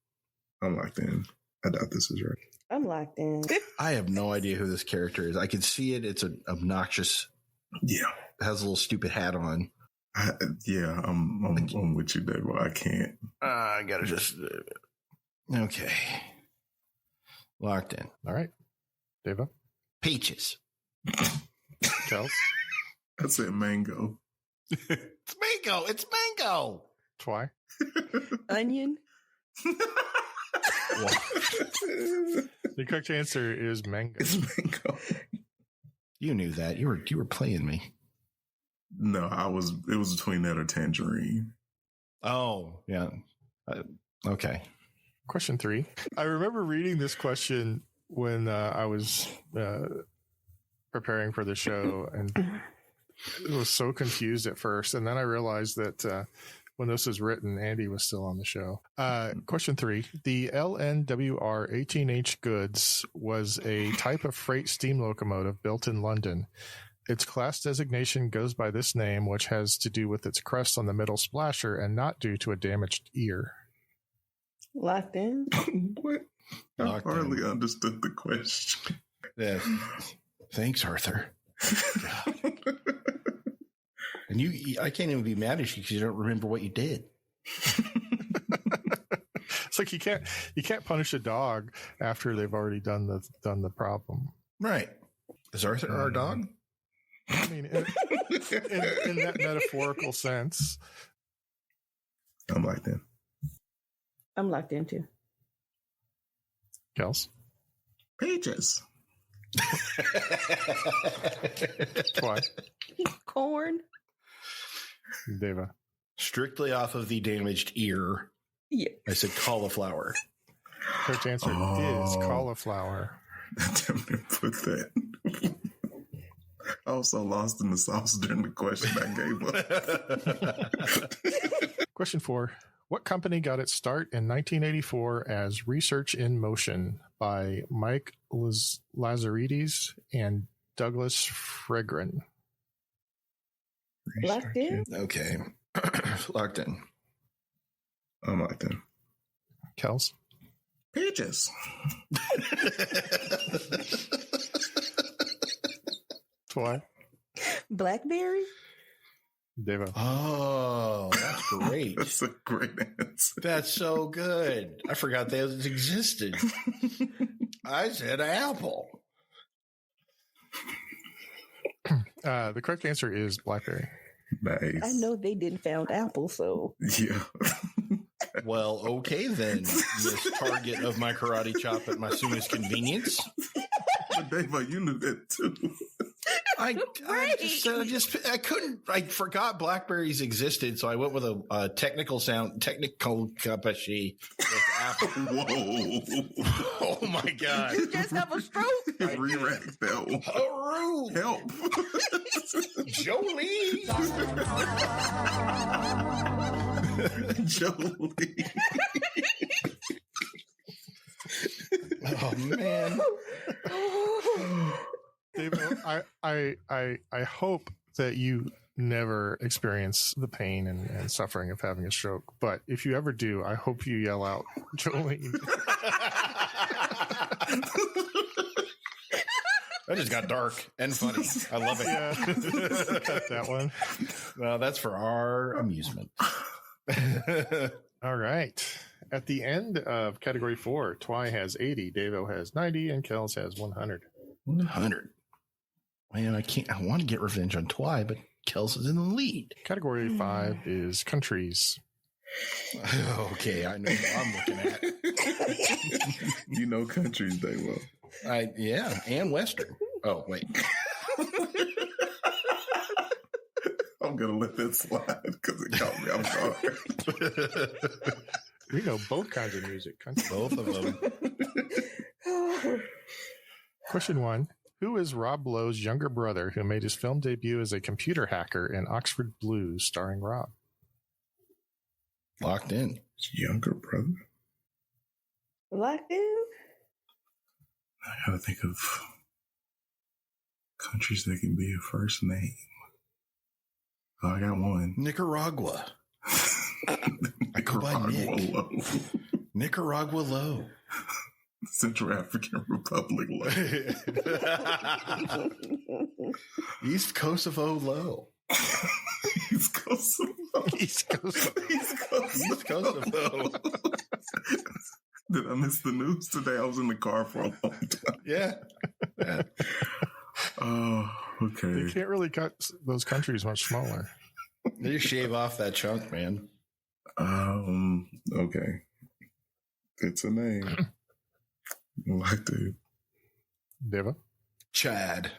Speaker 2: I'm locked in. I doubt this is right.
Speaker 3: I'm locked in.
Speaker 1: I have no idea who this character is. I can see it. It's an obnoxious.
Speaker 2: Yeah.
Speaker 1: Has a little stupid hat on.
Speaker 2: I'm with you, Dave. I can't.
Speaker 1: I gotta just. Okay. Locked in.
Speaker 5: All right. Deva?
Speaker 1: Peaches.
Speaker 5: Kels?
Speaker 2: I said mango.
Speaker 1: It's mango. It's mango.
Speaker 5: Twy?
Speaker 3: Onion.
Speaker 5: The correct answer is mango.
Speaker 2: It's mango.
Speaker 1: You knew that. You were playing me.
Speaker 2: No, it was between that or tangerine.
Speaker 1: Oh, yeah. Okay.
Speaker 5: Question 3. I remember reading this question when I was preparing for the show, and I was so confused at first. And then I realized that when this was written, Andy was still on the show. Question 3. The LNWR 18H Goods was a type of freight steam locomotive built in London. Its class designation goes by this name, which has to do with its crest on the middle splasher and not due to a damaged ear.
Speaker 3: Locked in.
Speaker 2: What? I
Speaker 1: Locked
Speaker 2: hardly
Speaker 1: in.
Speaker 2: understood the question.
Speaker 1: Yeah. Thanks, Arthur. And I can't even be mad at you because you don't remember what you did.
Speaker 5: It's like you can't punish a dog after they've already done the problem.
Speaker 1: Right. Is Arthur our dog?
Speaker 5: I mean, in that metaphorical sense.
Speaker 2: I'm locked in.
Speaker 3: I'm locked in too.
Speaker 5: Kels?
Speaker 2: Pages.
Speaker 5: Why?
Speaker 3: Corn.
Speaker 5: Deva.
Speaker 1: Strictly off of the damaged ear.
Speaker 3: Yeah.
Speaker 1: I said cauliflower.
Speaker 5: Correct answer is cauliflower.
Speaker 2: Damn it, put that. I was so lost in the sauce during the question I gave up.
Speaker 5: Question 4. What company got its start in 1984 as Research in Motion by Mike Lazaridis and Douglas Fregren?
Speaker 3: Locked in?
Speaker 1: Okay. Locked in.
Speaker 2: I'm locked in.
Speaker 5: Kels?
Speaker 2: Pages.
Speaker 5: Twy?
Speaker 3: Blackberry?
Speaker 5: Devo?
Speaker 1: Oh, that's great.
Speaker 2: That's a great answer.
Speaker 1: That's so good. I forgot they existed. I said Apple.
Speaker 5: The correct answer is Blackberry.
Speaker 2: Nice.
Speaker 3: I know they didn't found Apple, so.
Speaker 2: Yeah.
Speaker 1: Well, okay then, Miss Target of my karate chop at my soonest convenience.
Speaker 2: But Dave, you knew that too.
Speaker 1: I couldn't. I forgot Blackberries existed, so I went with a technical kapashi with Apple.
Speaker 2: Whoa!
Speaker 1: Oh my god!
Speaker 3: You just have a stroke.
Speaker 2: Re-rack that one.
Speaker 1: Haru!
Speaker 2: Help!
Speaker 1: Jolie!
Speaker 2: Jolie!
Speaker 1: Oh man!
Speaker 5: Dave, I hope that you never experience the pain and suffering of having a stroke. But if you ever do, I hope you yell out, Jolene.
Speaker 1: That just got dark and funny. I love it.
Speaker 5: Yeah. That one.
Speaker 1: Well, that's for our amusement.
Speaker 5: All right. At the end of category 4, Twy has 80, Davo has 90, and Kels has 100.
Speaker 1: 100. Man, I want to get revenge on Twy, but Kels is in the lead.
Speaker 5: Category 5 is countries.
Speaker 1: Okay, I know what I'm looking at.
Speaker 2: You know countries, Davo.
Speaker 1: Yeah, and Western. Oh, wait.
Speaker 2: I'm going to let that slide because it caught me. I'm sorry.
Speaker 5: We know both kinds of music. Country.
Speaker 1: Both of them.
Speaker 5: Question 1. Who is Rob Lowe's younger brother who made his film debut as a computer hacker in Oxford Blues starring Rob?
Speaker 1: Locked in.
Speaker 2: Younger brother?
Speaker 3: Locked in?
Speaker 2: I gotta think of countries that can be a first name. Oh, I got one.
Speaker 1: Nicaragua. I go by Nick.
Speaker 2: Low.
Speaker 1: Nicaragua Low.
Speaker 2: Central African Republic Low.
Speaker 1: East Kosovo Low.
Speaker 2: East Kosovo.
Speaker 5: East Kosovo.
Speaker 1: East Kosovo.
Speaker 2: Did I miss the news today? I was in the car for a long time.
Speaker 1: Yeah.
Speaker 2: Oh, okay.
Speaker 5: You can't really cut those countries much smaller.
Speaker 1: They just shave off that chunk, man.
Speaker 2: Okay. It's a name. Like to.
Speaker 5: Deva?
Speaker 1: Chad.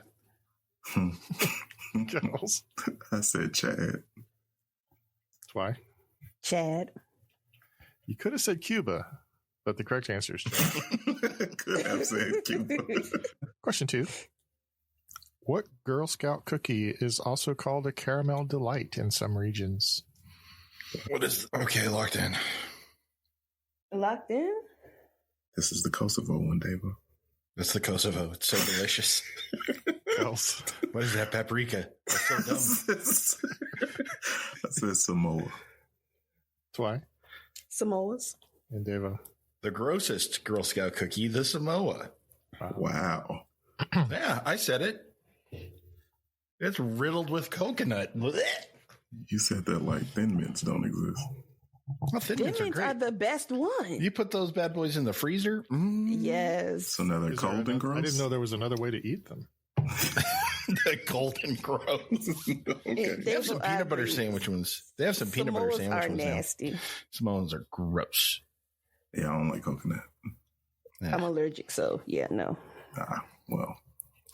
Speaker 5: Kels?
Speaker 2: I said Chad.
Speaker 5: Twy?
Speaker 3: Chad.
Speaker 5: You could have said Cuba, but the correct answer is Chad.
Speaker 2: Could have said Cuba.
Speaker 5: Question 2. What Girl Scout cookie is also called a caramel delight in some regions?
Speaker 1: What is... Okay, locked in.
Speaker 3: Locked in?
Speaker 2: This is the Kosovo one, Davo.
Speaker 1: That's the Kosovo. It's so delicious.
Speaker 5: Else.
Speaker 1: What is that? Paprika. That's so dumb.
Speaker 2: I said Samoa.
Speaker 5: Twy?
Speaker 3: Samoas.
Speaker 5: And Deva?
Speaker 1: The grossest Girl Scout cookie, the Samoa.
Speaker 2: Wow.
Speaker 1: Yeah, I said it. It's riddled with coconut.
Speaker 2: You said that like Thin Mints don't exist.
Speaker 1: Well, Thin Mints
Speaker 3: are the best one.
Speaker 1: You put those bad boys in the freezer?
Speaker 3: Yes.
Speaker 2: So now they're cold and gross?
Speaker 5: I didn't know there was another way to eat them.
Speaker 1: The golden gross. Okay. They have some peanut butter sandwich ones. They have some peanut butter sandwich ones.
Speaker 3: Nasty.
Speaker 1: Samoans are gross.
Speaker 2: Yeah, I don't like coconut.
Speaker 3: Yeah. I'm allergic, so yeah, no.
Speaker 2: Well.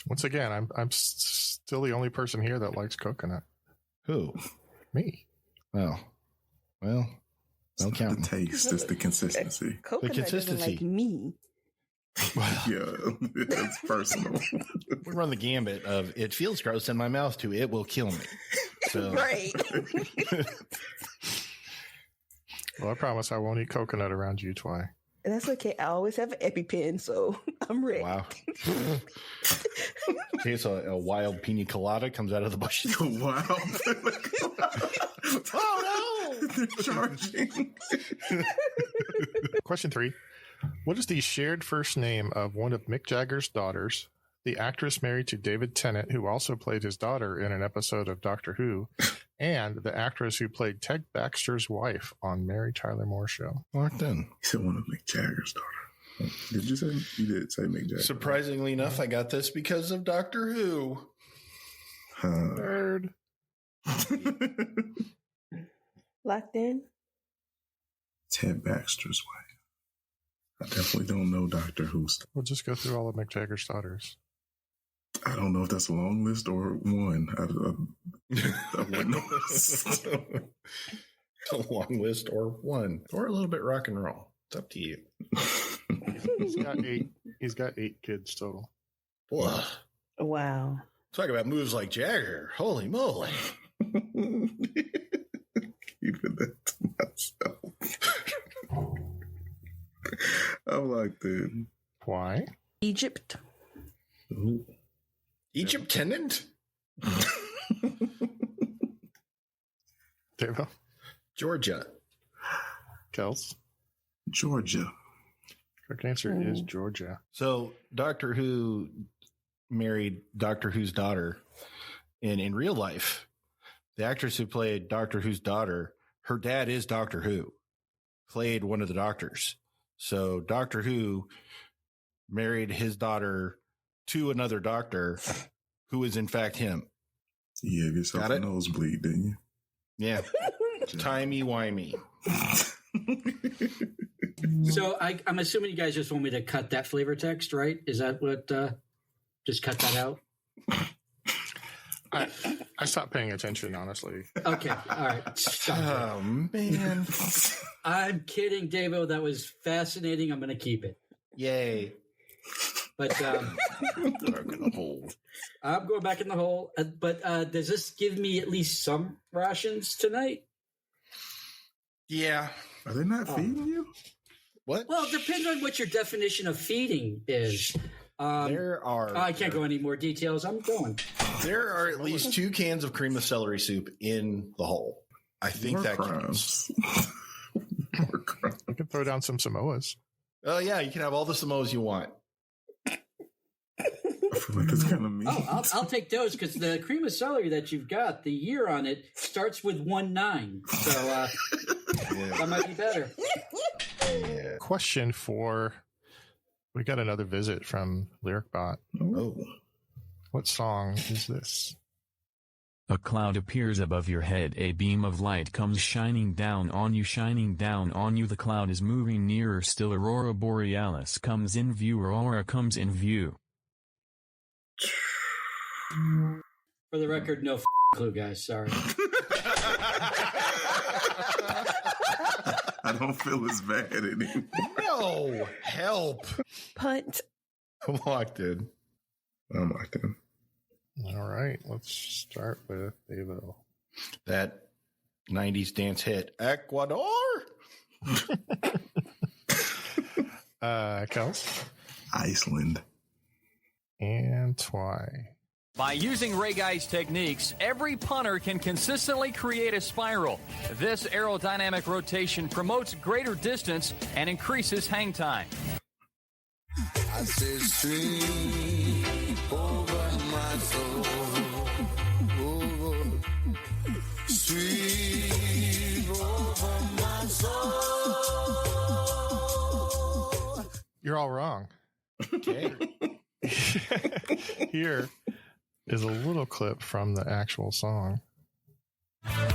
Speaker 5: Once again, I'm still the only person here that likes coconut.
Speaker 1: Who?
Speaker 5: Me.
Speaker 1: Oh. Well. Don't count.
Speaker 2: The taste is the consistency.
Speaker 3: Coconut
Speaker 1: The consistency.
Speaker 3: doesn't like me.
Speaker 2: Yeah, it's personal.
Speaker 1: We run the gambit of it feels gross in my mouth to it will kill me. So.
Speaker 3: Right.
Speaker 5: Well, I promise I won't eat coconut around you, Twy.
Speaker 3: That's okay. I always have an EpiPen, so I'm ready.
Speaker 1: Wow. Okay, so a wild pina colada comes out of the bushes.
Speaker 2: Wow.
Speaker 1: Oh no!
Speaker 2: They're charging.
Speaker 5: Question 3. What is the shared first name of one of Mick Jagger's daughters, the actress married to David Tennant, who also played his daughter in an episode of Doctor Who, and the actress who played Ted Baxter's wife on Mary Tyler Moore Show?
Speaker 1: Locked in.
Speaker 2: He said one of Mick Jagger's daughter. Did you say? You did say Mick Jagger.
Speaker 1: Surprisingly enough, I got this because of Doctor Who.
Speaker 5: Nerd.
Speaker 3: Locked in?
Speaker 2: Ted Baxter's wife. I definitely don't know Doctor Who's.
Speaker 5: We'll just go through all of Mick Jagger's daughters.
Speaker 2: I don't know if that's a long list or one. I wouldn't know.
Speaker 1: A long list or one. Or a little bit rock and roll. It's up to you.
Speaker 5: He's got 8 kids total.
Speaker 1: Whoa.
Speaker 3: Wow.
Speaker 1: Talk about moves like Jagger. Holy moly.
Speaker 2: Keeping that to myself. I'm like, dude.
Speaker 5: Why?
Speaker 3: Egypt.
Speaker 2: Ooh.
Speaker 1: Egypt tenant?
Speaker 5: Davo?
Speaker 1: Georgia.
Speaker 5: Kels?
Speaker 2: Georgia.
Speaker 5: Correct answer is Georgia.
Speaker 1: So Doctor Who married Doctor Who's daughter. And in real life, the actress who played Doctor Who's daughter, her dad is Doctor Who, played one of the doctors. So Doctor Who married his daughter to another doctor who is in fact him.
Speaker 2: You gave yourself a nosebleed, didn't you?
Speaker 1: Yeah. Timey-wimey.
Speaker 4: So I'm assuming you guys just want me to cut that flavor text, right? Is that what, just cut that out?
Speaker 5: I stopped paying attention, honestly.
Speaker 4: Okay, all right.
Speaker 1: Oh, man.
Speaker 4: I'm kidding, Davo. That was fascinating. I'm going to keep it.
Speaker 1: Yay.
Speaker 4: But
Speaker 1: Back in the hole.
Speaker 4: I'm going back in the hole. But does this give me at least some rations tonight?
Speaker 1: Yeah.
Speaker 2: Are they not feeding you?
Speaker 1: What?
Speaker 4: Well, it depends on what your definition of feeding is.
Speaker 1: There are.
Speaker 4: I can't go any more details. I'm going.
Speaker 1: There are at least 2 cans of cream of celery soup in the hole. I think that counts.
Speaker 5: We can throw down some Samoas.
Speaker 1: Oh, yeah. You can have all the Samoas you want.
Speaker 2: I feel like it's kind of mean.
Speaker 4: Oh, I'll take those because the cream of celery that you've got, the year on it starts with 19. So that might be better.
Speaker 1: Yeah.
Speaker 5: Question 4. We got another visit from LyricBot.
Speaker 1: Oh.
Speaker 5: What song is this?
Speaker 9: A cloud appears above your head. A beam of light comes shining down on you, shining down on you. The cloud is moving nearer still. Aurora Borealis comes in view. Aurora comes in view.
Speaker 4: For the record, no clue, guys. Sorry.
Speaker 2: I don't feel as bad anymore.
Speaker 1: No. Help.
Speaker 3: Punt.
Speaker 1: I'm locked in.
Speaker 2: I'm locked in.
Speaker 5: All right, let's start with Davo.
Speaker 1: That 90s dance hit, Ecuador.
Speaker 5: Kels?
Speaker 2: Iceland.
Speaker 5: And Twy.
Speaker 11: By using Ray Guy's techniques, every punter can consistently create a spiral. This aerodynamic rotation promotes greater distance and increases hang time.
Speaker 10: I said stream over my soul. Over. Stream over my soul.
Speaker 5: You're all wrong.
Speaker 1: Okay.
Speaker 5: Here is a little clip from the actual song.
Speaker 1: Son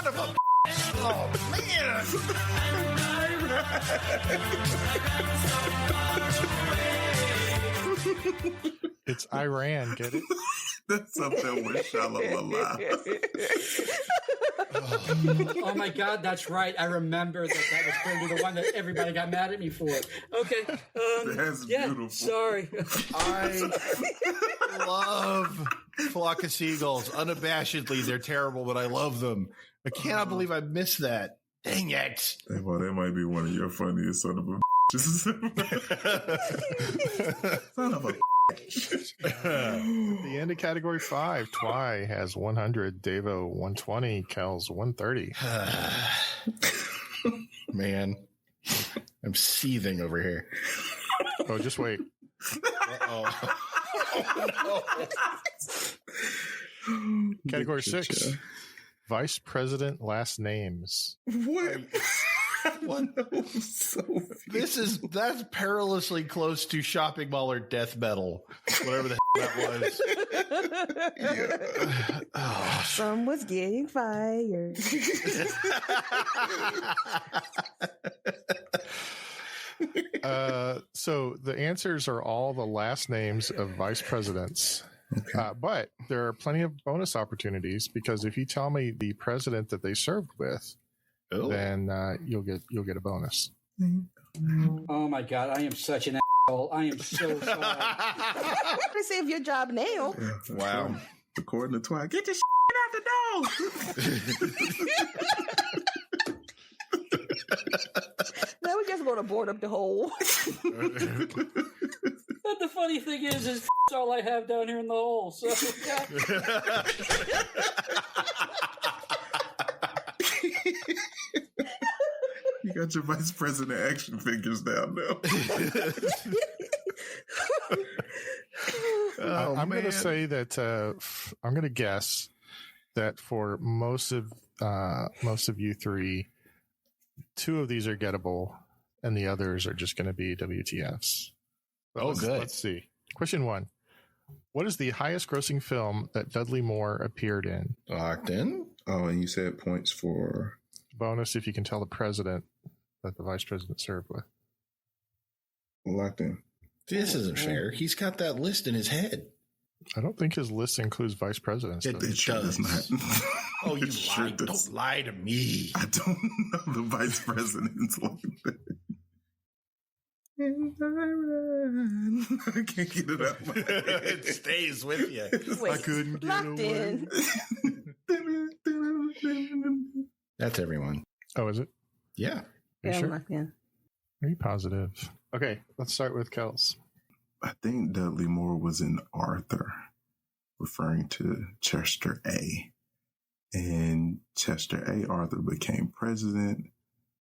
Speaker 1: of a oh, man.
Speaker 5: It's Iran, get it?
Speaker 2: That's something with Shalom alive.
Speaker 4: Oh my God, that's right. I remember that was going to be the one that everybody got mad at me for. Okay.
Speaker 2: That's
Speaker 4: yeah,
Speaker 2: beautiful.
Speaker 4: Sorry.
Speaker 1: I love Flock of Seagulls. Unabashedly, they're terrible, but I love them. I cannot believe I missed that. Dang it.
Speaker 2: Hey, well, that might be one of your funniest son of a son of a
Speaker 5: The end of category 5, Twy has 100, Davo 120, Kel's 130.
Speaker 1: Man, I'm seething over here.
Speaker 5: Oh, just wait. Category 6, Vice President last names.
Speaker 2: What?
Speaker 1: What? That's perilously close to shopping mall or death metal, whatever the that was.
Speaker 3: Some was getting fired.
Speaker 5: So the answers are all the last names of vice presidents. Okay. But there are plenty of bonus opportunities, because if you tell me the president that they served with, then you'll get a bonus.
Speaker 4: Oh my God, I am such an asshole. I am so sorry.
Speaker 3: I save your job now.
Speaker 1: Wow.
Speaker 2: According to Twy, get your out the door.
Speaker 3: Now we're just going to board up the hole.
Speaker 4: But the funny thing is that's all I have down here in the hole. So yeah.
Speaker 2: You got your vice president action figures down now.
Speaker 5: I'm going to say that I'm going to guess that for most of you three, 2 of these are gettable, and the others are just going to be WTFs. But
Speaker 1: good.
Speaker 5: Let's see. Question 1. What is the highest grossing film that Dudley Moore appeared in?
Speaker 1: Locked in.
Speaker 2: Oh, and you said points for...
Speaker 5: Bonus if you can tell the president that the vice president served with.
Speaker 2: Locked in.
Speaker 1: This isn't fair. He's got that list in his head.
Speaker 5: I don't think his list includes vice presidents.
Speaker 1: It does not. Oh, you lied. Don't lie to me.
Speaker 2: I don't know the vice presidents like that. I can't get it out of my head.
Speaker 1: It stays with you.
Speaker 3: Wait,
Speaker 1: I couldn't get
Speaker 3: locked
Speaker 1: away.
Speaker 3: in.
Speaker 1: That's everyone.
Speaker 5: Oh, is it?
Speaker 1: Yeah.
Speaker 3: Yeah,
Speaker 5: sure?
Speaker 3: I'm locked in.
Speaker 5: Are you positive? Okay, let's start with Kels.
Speaker 2: I think Dudley Moore was in Arthur, referring to Chester A. And Chester A. Arthur became president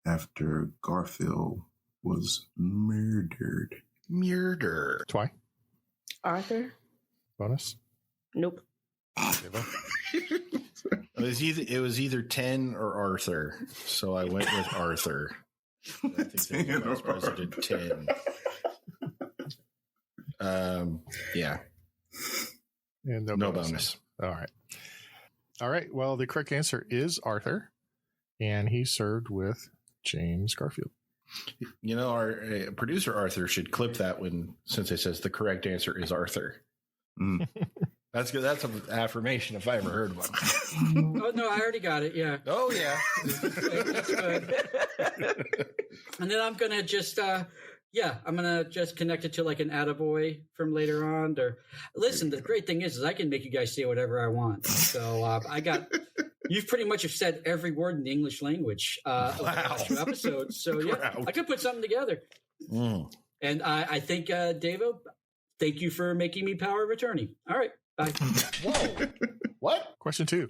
Speaker 2: after Garfield was murdered.
Speaker 1: Murder.
Speaker 5: Twy?
Speaker 3: Arthur?
Speaker 5: Bonus?
Speaker 3: Nope.
Speaker 1: It was either 10 or Arthur, so I went with Arthur. I think that was President 10. Yeah.
Speaker 5: And
Speaker 1: no bonus.
Speaker 5: All right. Well, the correct answer is Arthur, and he served with James Garfield.
Speaker 1: You know, our producer Arthur should clip that since it says the correct answer is Arthur. Mm. That's good. That's an affirmation if I ever heard one.
Speaker 4: Oh no, I already got it. Yeah.
Speaker 1: Oh yeah.
Speaker 4: That's good. And then I'm gonna just I'm gonna just connect it to like an attaboy from later on. Or listen, the great thing is I can make you guys say whatever I want. So you've pretty much have said every word in the English language of the last 2 episodes. So yeah, I could put something together. Mm. And I think Davo, thank you for making me power of attorney. All right. Bye.
Speaker 1: Whoa. What?
Speaker 5: Question 2.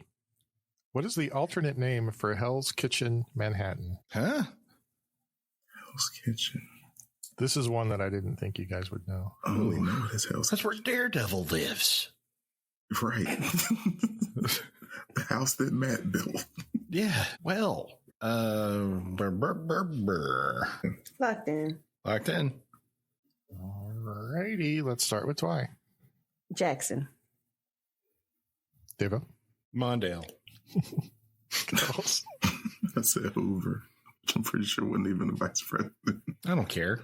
Speaker 5: What is the alternate name for Hell's Kitchen, Manhattan?
Speaker 1: Huh?
Speaker 2: Hell's Kitchen.
Speaker 5: This is one that I didn't think you guys would know.
Speaker 2: Oh, we know what is Hell's
Speaker 1: That's where Daredevil lives.
Speaker 2: Right. The house that Matt built.
Speaker 1: Yeah. Well.
Speaker 3: Locked in.
Speaker 1: Locked in.
Speaker 5: All righty. Let's start with Twy.
Speaker 3: Jackson.
Speaker 5: Devo.
Speaker 1: Mondale.
Speaker 2: I said Hoover. I'm pretty sure wasn't even the vice president.
Speaker 1: I don't care.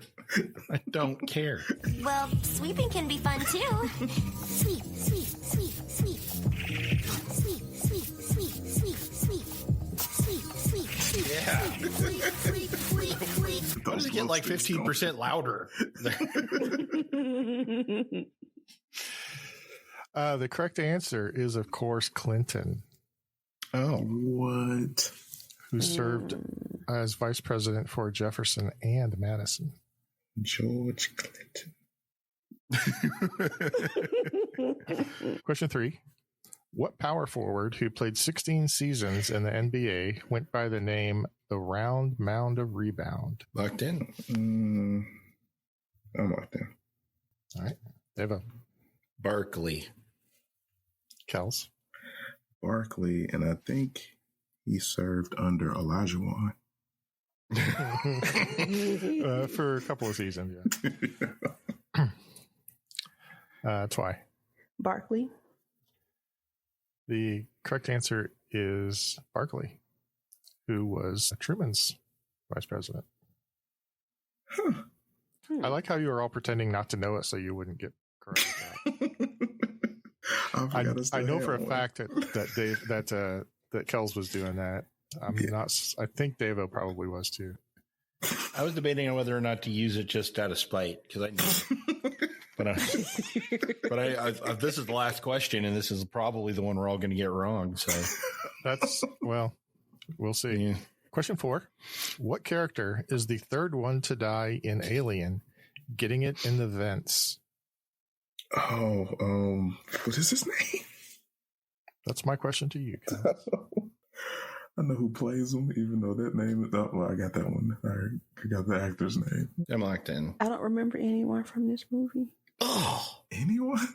Speaker 1: I don't care.
Speaker 12: Well, sweeping can be fun too. Sweep, sweep, sweep, sweep. Sweep, sweep, sweep, sweep, sweep.
Speaker 1: get like 15% louder.
Speaker 5: The correct answer is, of course, Clinton.
Speaker 1: Oh.
Speaker 2: What?
Speaker 5: Who served as vice president for Jefferson and Madison.
Speaker 2: George Clinton.
Speaker 5: Question 3. What power forward who played 16 seasons in the NBA went by the name the Round Mound of Rebound?
Speaker 1: Locked in.
Speaker 2: I'm locked in.
Speaker 5: All right. Devo.
Speaker 1: Barkley.
Speaker 5: Kels.
Speaker 2: Barkley, and I think he served under Olajuwon.
Speaker 5: For a couple of seasons, yeah. Twy.
Speaker 3: Barkley.
Speaker 5: The correct answer is Barkley, who was Truman's vice president. I like how you were all pretending not to know it so you wouldn't get correct. I know for a fact that Kels was doing that. I'm not. I think Davo probably was too.
Speaker 1: I was debating on whether or not to use it just out of spite because I knew. But this is the last question, and this is probably the one we're all going to get wrong. So
Speaker 5: that's we'll see. Yeah. Question 4: what character is the third one to die in Alien, getting it in the vents?
Speaker 2: Oh, what is his name?
Speaker 5: That's my question to you, guys.
Speaker 2: I know who plays him, even though that name is up. Well, I got that one. I got the actor's name.
Speaker 1: I'm locked in.
Speaker 3: I don't remember anyone from this movie.
Speaker 2: Oh, anyone?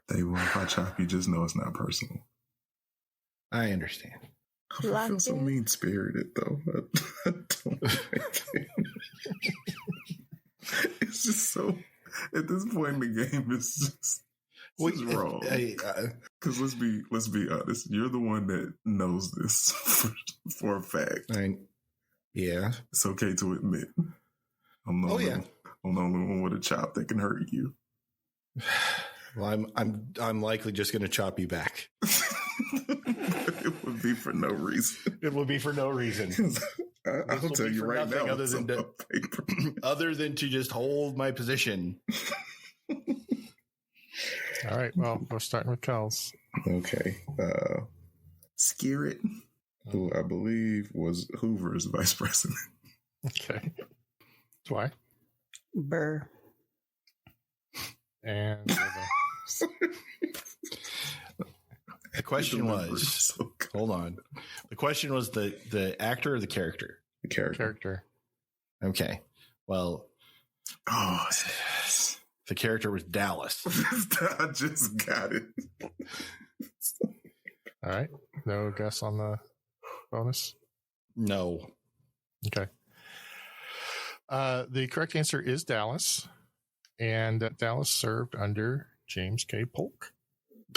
Speaker 2: Dave, if I chop you, just know it's not personal.
Speaker 1: I understand.
Speaker 2: I feel so mean-spirited, though. I don't like it. It's just so... At this point in the game, it's just wrong. Because let's be honest. You're the one that knows this for a fact.
Speaker 1: Yeah,
Speaker 2: it's okay to admit. I'm the only one with a chop that can hurt you.
Speaker 1: Well, I'm likely just going to chop you back.
Speaker 2: It would be for no reason.
Speaker 1: It would be for no reason.
Speaker 2: I'll tell you right now.
Speaker 1: Other than to just hold my position.
Speaker 5: All right. Well, we're starting with Kels.
Speaker 2: Okay. Skerritt, who I believe was Hoover's vice president.
Speaker 5: Okay. Why?
Speaker 3: Burr.
Speaker 5: And
Speaker 1: the question was, hold on. The question was the actor or the character?
Speaker 2: The character.
Speaker 5: Character.
Speaker 1: Okay. Well, the character was Dallas.
Speaker 2: I just got it.
Speaker 5: All right. No guess on the bonus?
Speaker 1: No.
Speaker 5: Okay. The correct answer is Dallas. And Dallas served under James K. Polk.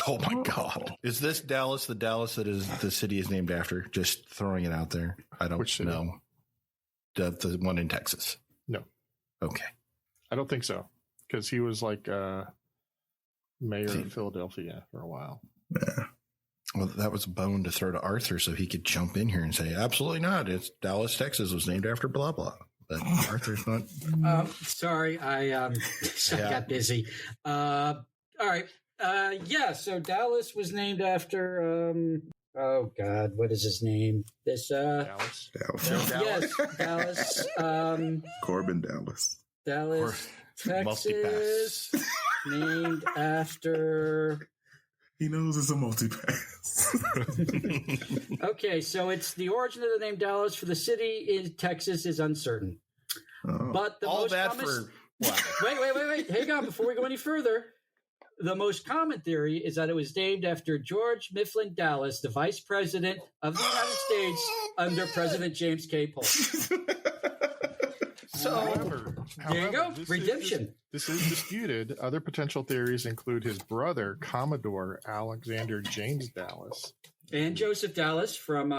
Speaker 1: Oh my God! Is this Dallas the Dallas that is the city is named after? Just throwing it out there. I don't know. The one in Texas.
Speaker 5: No.
Speaker 1: Okay.
Speaker 5: I don't think so because he was like mayor of Philadelphia for a while.
Speaker 2: Yeah.
Speaker 1: Well, that was a bone to throw to Arthur so he could jump in here and say, "Absolutely not! It's Dallas, Texas was named after blah blah." But Arthur's not.
Speaker 4: Sorry, I got busy. All right. So Dallas was named after oh God, what is his name? This
Speaker 5: Dallas.
Speaker 4: Yes, Dallas.
Speaker 2: Corbin Dallas.
Speaker 4: Dallas, Texas. Named after.
Speaker 2: He knows it's a multi-pass.
Speaker 4: Okay, so it's the origin of the name Dallas for the city in Texas is uncertain.
Speaker 2: Oh.
Speaker 4: But the
Speaker 1: all
Speaker 4: most
Speaker 1: that
Speaker 4: common...
Speaker 1: for wow.
Speaker 4: Wait. Hang on, before we go any further. The most common theory is that it was named after George Mifflin Dallas, the vice president of the United States under President James K. Polk.
Speaker 5: However,
Speaker 4: there you go. Redemption.
Speaker 5: This is disputed. Other potential theories include his brother, Commodore Alexander James Dallas.
Speaker 4: And Joseph Dallas from,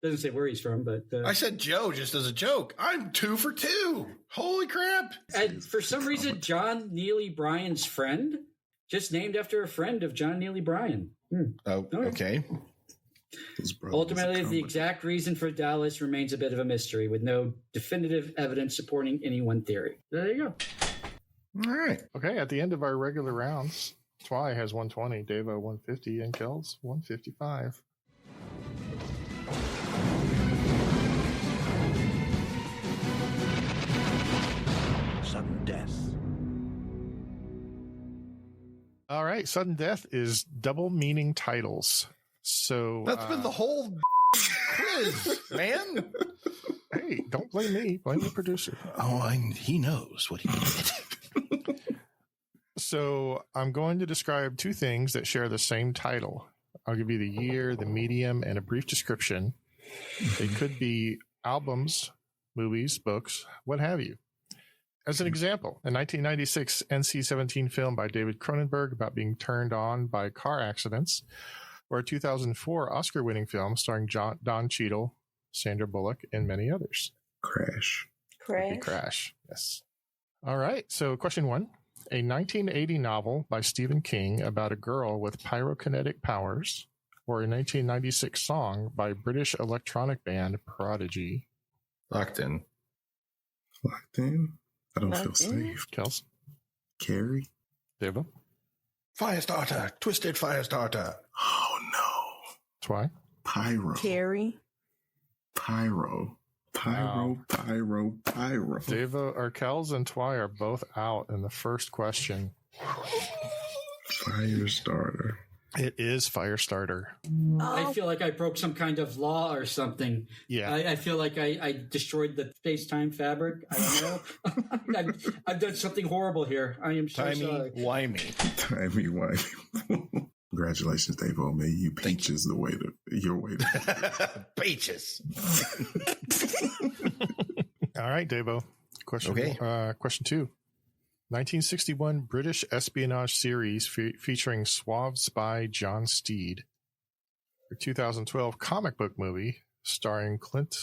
Speaker 4: doesn't say where he's from, but...
Speaker 1: I said Joe just as a joke. I'm 2 for 2. Holy crap.
Speaker 4: And for some reason, John Neely Bryan's friend, just named after a friend of John Neely Bryan.
Speaker 1: Oh, okay.
Speaker 4: Ultimately, the exact reason for Dallas remains a bit of a mystery, with no definitive evidence supporting any one theory. There you go.
Speaker 1: All right.
Speaker 5: Okay, at the end of our regular rounds, Twy has 120, Davo 150, and Kells 155.
Speaker 7: Sudden death.
Speaker 5: All right, sudden death is double meaning titles. So
Speaker 1: that's been the whole quiz, man.
Speaker 5: Hey, don't blame me. Blame the producer.
Speaker 1: Oh, he knows what he did.
Speaker 5: So I'm going to describe two things that share the same title. I'll give you the year, the medium, and a brief description. They could be albums, movies, books, what have you. As an example, a 1996 NC-17 film by David Cronenberg about being turned on by car accidents, or a 2004 Oscar-winning film starring Don Cheadle, Sandra Bullock, and many others.
Speaker 2: Crash.
Speaker 5: Crash, yes. All right, so question one. A 1980 novel by Stephen King about a girl with pyrokinetic powers, or a 1996 song by British electronic band Prodigy.
Speaker 1: Locked in.
Speaker 2: I don't feel safe.
Speaker 5: Kels?
Speaker 2: Carrie?
Speaker 5: Deva?
Speaker 1: Firestarter. Twisted Firestarter.
Speaker 2: Oh, no.
Speaker 5: Twy?
Speaker 2: Pyro.
Speaker 3: Carrie?
Speaker 2: Pyro. Pyro.
Speaker 5: Deva, or Kels and Twy are both out in the first question.
Speaker 2: Firestarter.
Speaker 5: It is Firestarter.
Speaker 4: I feel like I broke some kind of law or something.
Speaker 5: Yeah.
Speaker 4: I feel like I destroyed the space-time fabric. I don't know. I've done something horrible here. I am so sorry.
Speaker 2: Timey-wimey. Congratulations, Dave. May you peaches your way to
Speaker 1: peaches.
Speaker 5: All right, Davo. Question two. 1961 British espionage series featuring suave spy John Steed. The 2012 comic book movie featuring Clint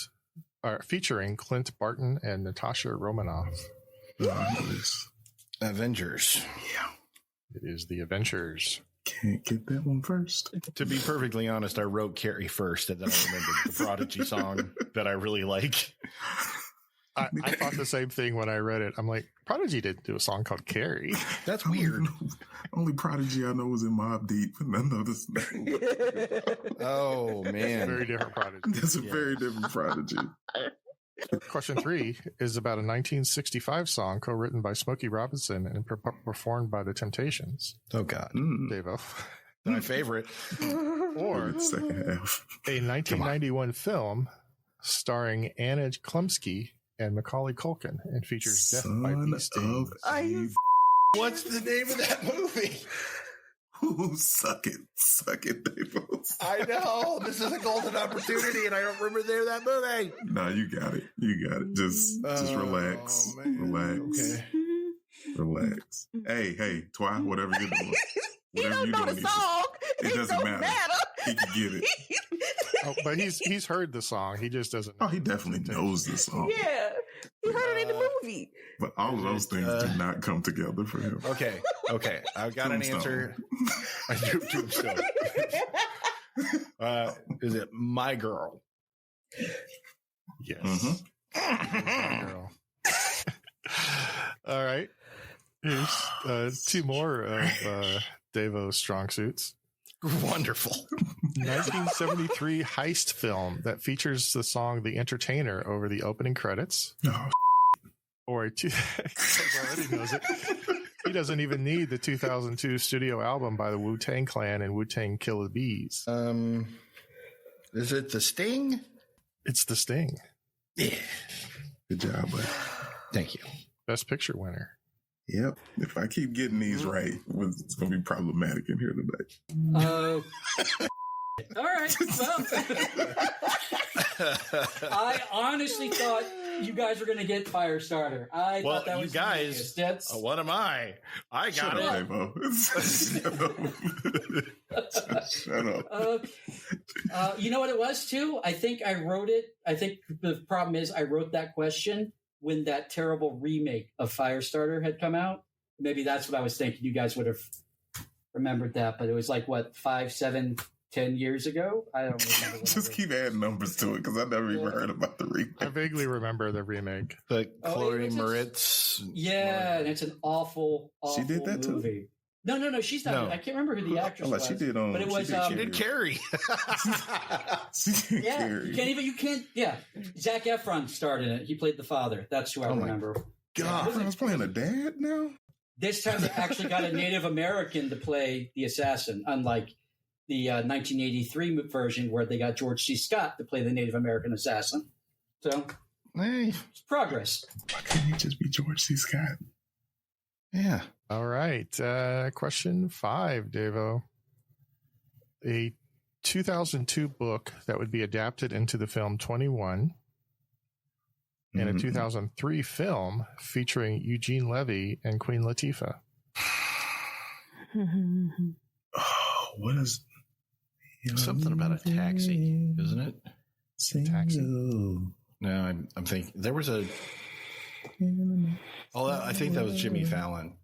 Speaker 5: Barton and Natasha Romanoff.
Speaker 1: Avengers.
Speaker 2: Yeah.
Speaker 5: It is the Avengers.
Speaker 2: Can't get that one first.
Speaker 1: To be perfectly honest, I wrote Carrie first, and then I remembered the Prodigy song that I really like.
Speaker 5: I thought the same thing when I read it. I'm like, Prodigy didn't do a song called Carrie.
Speaker 1: That's weird.
Speaker 2: Only Prodigy I know was in Mobb Deep, and I know this.
Speaker 1: Oh, man.
Speaker 5: Very different Prodigy.
Speaker 2: That's a very different Prodigy.
Speaker 5: Question three is about a 1965 song co-written by Smokey Robinson and performed by The Temptations.
Speaker 1: Oh, God.
Speaker 5: Davo.
Speaker 1: My favorite.
Speaker 5: Or
Speaker 2: the second half.
Speaker 5: A 1991 film starring Anna Klumsky and Macaulay Culkin and features Death by Bee Stings.
Speaker 1: What's the name of that movie?
Speaker 2: Ooh, suck it, Dave.
Speaker 1: I know. This is a golden opportunity, and I don't remember the name of that movie.
Speaker 2: No, you got it. Just relax. Relax. Hey, Twy, whatever you're doing.
Speaker 3: He don't know the song.
Speaker 2: It doesn't matter. He can get it.
Speaker 5: Oh, but he's heard the song. He just doesn't know.
Speaker 2: Oh, he definitely knows the song.
Speaker 3: Yeah. He heard it in the movie.
Speaker 2: But all of those things do not come together for him.
Speaker 1: Okay. I've got an answer. I do Tombstone. Is it My Girl?
Speaker 5: Yes.
Speaker 2: Mm-hmm.
Speaker 5: My Girl. All right. Here's two more of Davo's strong suits.
Speaker 1: Wonderful.
Speaker 5: 1973 heist film that features the song The Entertainer over the opening credits.
Speaker 2: Oh,
Speaker 5: or he already knows it. He doesn't even need the 2002 studio album by the Wu-Tang Clan and Wu-Tang Killer Bees.
Speaker 1: Is it The Sting?
Speaker 5: It's The Sting.
Speaker 1: Yeah.
Speaker 2: Good job, buddy.
Speaker 1: Thank you.
Speaker 5: Best Picture winner.
Speaker 2: Yep. If I keep getting these right, it's going to be problematic in here today.
Speaker 4: All right. Well, I honestly thought you guys were going to get Firestarter. I thought that was
Speaker 1: you guys. What am I? I got it.
Speaker 2: Shut up.
Speaker 4: You know what it was too? I think I wrote it. I think the problem is I wrote that question when that terrible remake of Firestarter had come out. Maybe that's what I was thinking. You guys would have remembered that, but it was like, 5, 7, 10 years ago. I don't remember.
Speaker 2: Just keep adding numbers to it because I never even heard about the remake.
Speaker 5: I vaguely remember the remake.
Speaker 1: But Chloe Moretz.
Speaker 4: Yeah, and it's an awful
Speaker 2: She did that
Speaker 4: movie.
Speaker 2: too?
Speaker 4: No, she's not.
Speaker 1: No.
Speaker 4: I can't remember who the actress was.
Speaker 2: She did
Speaker 4: but it was.
Speaker 1: She did Carrie.
Speaker 4: You can't. Yeah, Zac Efron starred in it. He played the father. That's who I remember.
Speaker 2: God, I was playing a dad now.
Speaker 4: This time they actually got a Native American to play the assassin, unlike the 1983 version where they got George C. Scott to play the Native American assassin. So, it's progress.
Speaker 2: Why couldn't he just be George C. Scott?
Speaker 1: Yeah.
Speaker 5: All right. Question 5, Devo. A 2002 book that would be adapted into the film 21 and a 2003 film featuring Eugene Levy and Queen Latifah.
Speaker 2: Oh, what is...
Speaker 1: Something about a taxi, isn't it?
Speaker 5: Taxi?
Speaker 1: No, I'm thinking... There was a... Oh, I think that was Jimmy Fallon.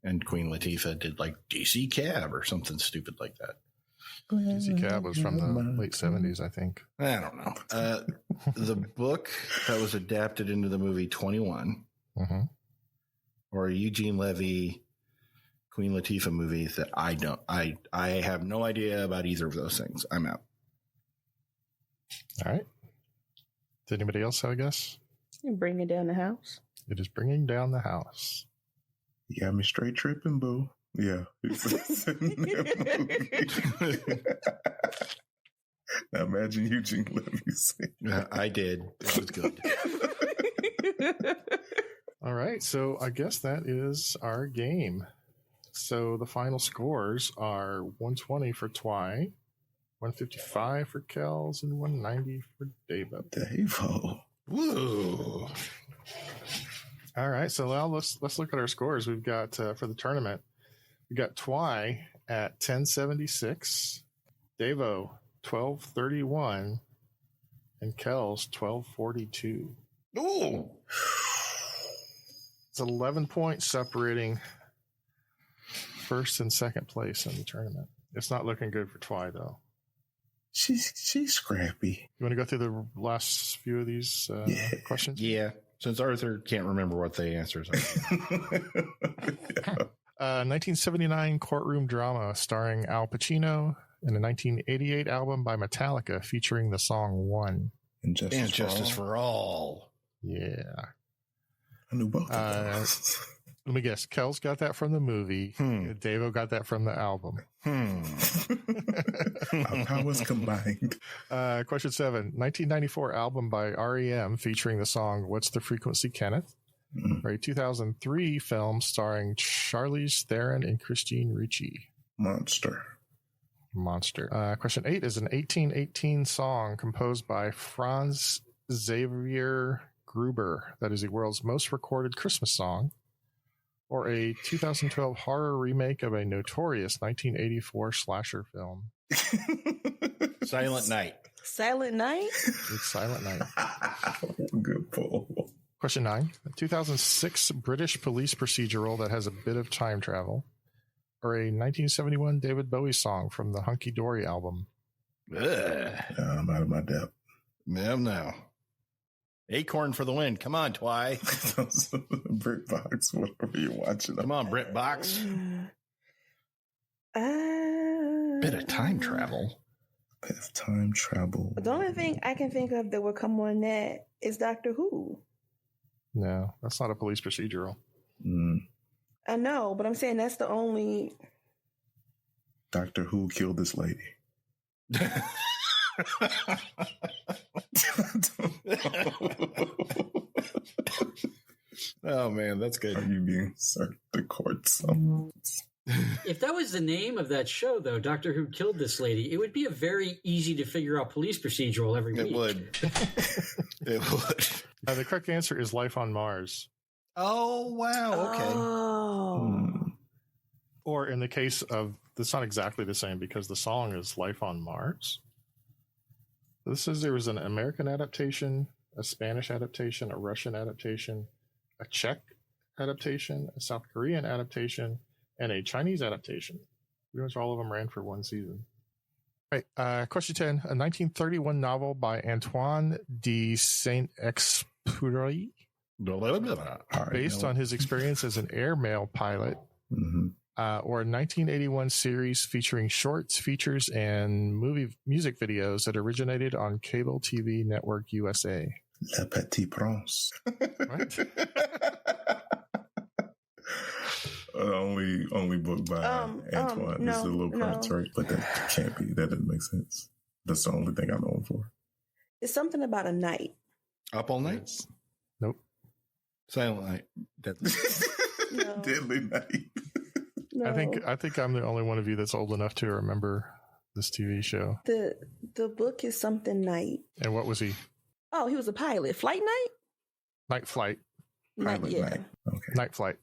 Speaker 1: And Queen Latifah did like DC Cab or something stupid like that.
Speaker 5: DC Cab was from the late 70s, I think.
Speaker 1: I don't know. The book that was adapted into the movie 21 or a Eugene Levy, Queen Latifah movie that I have no idea about either of those things. I'm out.
Speaker 5: All right. Did anybody else have a guess?
Speaker 3: You're bringing down the house.
Speaker 5: It is bringing down the house.
Speaker 2: You got me straight tripping, boo. Yeah. Now imagine Eugene Levy saying
Speaker 1: I did. It was good.
Speaker 5: All right. So I guess that is our game. So the final scores are 120 for Twy, 155 for Kells, and 190 for Davo.
Speaker 1: Woo.
Speaker 5: All right, so now let's look at our scores. We've got for the tournament, we got Twy at 1076, Davo 1231, and Kells 1242.
Speaker 1: Ooh,
Speaker 5: it's 11 points separating first and second place in the tournament. It's not looking good for Twy though.
Speaker 2: She's scrappy.
Speaker 5: You want to go through the last few of these questions?
Speaker 1: Yeah. Since Arthur can't remember what the answers are.
Speaker 5: 1979 courtroom drama starring Al Pacino and a 1988 album by Metallica featuring the song One.
Speaker 2: And Justice
Speaker 1: for All.
Speaker 5: Yeah.
Speaker 2: I knew both of those.
Speaker 5: Let me guess. Kel's got that from the movie. Davo got that from the album.
Speaker 2: Our powers combined.
Speaker 5: Question 7. 1994 album by REM featuring the song What's the Frequency, Kenneth? Right. 2003 film starring Charlize Theron and Christine Ricci.
Speaker 2: Monster.
Speaker 5: Question 8 is an 1818 song composed by Franz Xavier Gruber that is the world's most recorded Christmas song, or a 2012 horror remake of a notorious 1984 slasher film.
Speaker 1: Silent Night.
Speaker 3: Silent Night?
Speaker 5: It's Silent Night.
Speaker 2: Good pull.
Speaker 5: Question 9. A 2006 British police procedural that has a bit of time travel, or a 1971 David Bowie song from the Hunky Dory album.
Speaker 2: I'm out of my depth.
Speaker 1: No. Acorn for the win. Come on, Twy.
Speaker 2: BritBox, whatever you're watching.
Speaker 1: Come on, BritBox. Bit of time travel.
Speaker 3: The only thing I can think of that would come on that is Doctor Who.
Speaker 5: No, that's not a police procedural.
Speaker 3: I know, but I'm saying that's the only...
Speaker 2: Doctor Who killed this lady.
Speaker 1: Oh man, that's good.
Speaker 2: Are you being served to court?
Speaker 4: If that was the name of that show, though, Doctor Who Killed This Lady, it would be a very easy to figure out police procedural every week.
Speaker 1: It would. It would.
Speaker 5: The correct answer is Life on Mars.
Speaker 1: Oh, wow. Okay.
Speaker 3: Oh.
Speaker 5: Or in the case of, it's not exactly the same because the song is Life on Mars. This says there was an American adaptation, a Spanish adaptation, a Russian adaptation, a Czech adaptation, a South Korean adaptation, and a Chinese adaptation. Pretty much all of them ran for one season. Right. Question 10. A 1931 novel by Antoine de Saint-Exupéry, based on his experience as an airmail pilot, or a 1981 series featuring shorts, features, and music videos that originated on cable TV network USA.
Speaker 2: Le Petit Prince.
Speaker 5: What?
Speaker 2: Only book by Antoine is The Little Prince, right? But that can't be. That doesn't make sense. That's the only thing I know him for.
Speaker 3: It's something about a night.
Speaker 1: Up All Night?
Speaker 5: Nope.
Speaker 1: Silent Night. Deadly.
Speaker 3: No.
Speaker 2: Deadly Night.
Speaker 3: No.
Speaker 5: I think I'm the only one of you that's old enough to remember this TV show.
Speaker 3: The book is something night.
Speaker 5: And what was he?
Speaker 3: Oh, he was a pilot. Flight Night?
Speaker 5: Night Flight.
Speaker 3: Night, yeah.
Speaker 2: Night. Okay.
Speaker 5: Night Flight.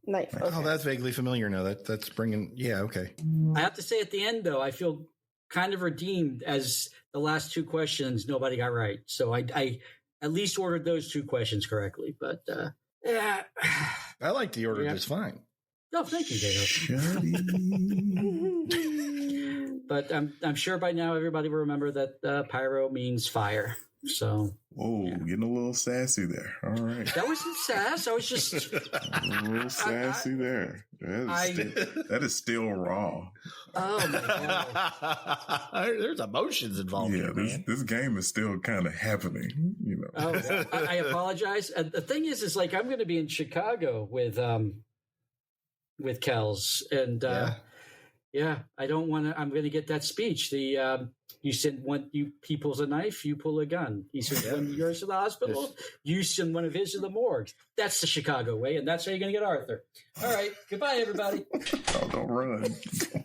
Speaker 3: Night. Okay.
Speaker 1: Oh, that's vaguely familiar now. That's bringing... Yeah, okay.
Speaker 4: I have to say at the end, though, I feel kind of redeemed as the last two questions nobody got right. So I at least ordered those two questions correctly. But, yeah.
Speaker 1: I like the order just fine.
Speaker 4: No, thank you, Dave. But I'm sure by now everybody will remember that pyro means fire. So,
Speaker 2: whoa, getting a little sassy there. All right,
Speaker 4: that wasn't sass. I was just
Speaker 2: a little sassy there. That is still raw.
Speaker 4: Oh my
Speaker 1: god, there's emotions involved.
Speaker 2: Yeah,
Speaker 1: here,
Speaker 2: this game is still kind of happening. You know.
Speaker 4: Oh, I apologize. The thing is like I'm going to be in Chicago with Kels, and yeah, I don't want to. I'm going to get that speech. You send one, he pulls a knife, you pull a gun. He sends one of yours to the hospital, you send one of his to the morgue. That's the Chicago way, and that's how you're going to get Arthur. All right, goodbye, everybody.
Speaker 2: Oh, don't run.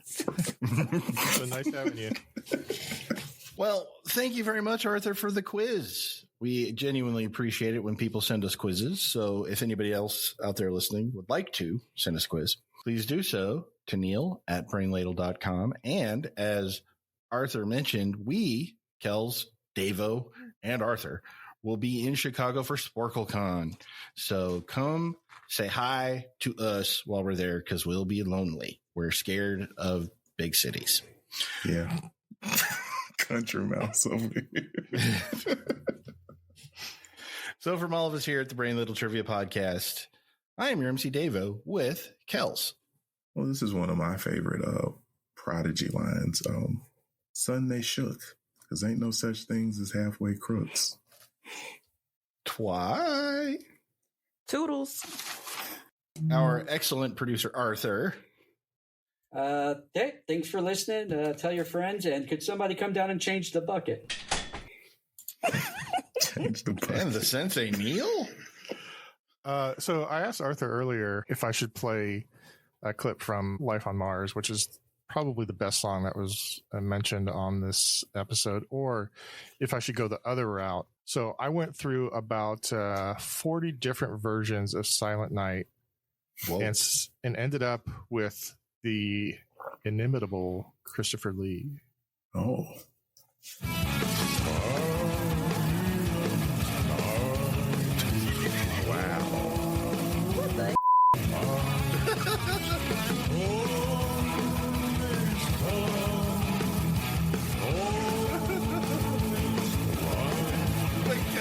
Speaker 5: So nice having you.
Speaker 1: Well, thank you very much, Arthur, for the quiz. We genuinely appreciate it when people send us quizzes. So if anybody else out there listening would like to send us a quiz, please do so to Neil@brainladle.com. And as Arthur mentioned, we, Kels, Davo, and Arthur, will be in Chicago for SporkleCon. So come say hi to us while we're there, because we'll be lonely. We're scared of big cities.
Speaker 2: Yeah. Country mouse over here.
Speaker 1: So from all of us here at the Brain Little Trivia Podcast, I am your MC Davo with Kels.
Speaker 2: Well, this is one of my favorite Prodigy lines. Son, they shook, because ain't no such things as halfway crooks.
Speaker 1: Twy.
Speaker 3: Toodles.
Speaker 1: Our excellent producer, Arthur.
Speaker 4: Hey, thanks for listening. Tell your friends, and could somebody come down and change the bucket?
Speaker 2: Change the bucket.
Speaker 1: And the Sensei Neil?
Speaker 5: So I asked Arthur earlier if I should play a clip from Life on Mars, which is probably the best song that was mentioned on this episode, or if I should go the other route. So I went through about 40 different versions of Silent Night and ended up with the inimitable Christopher Lee.
Speaker 2: Oh.
Speaker 3: Wow. What the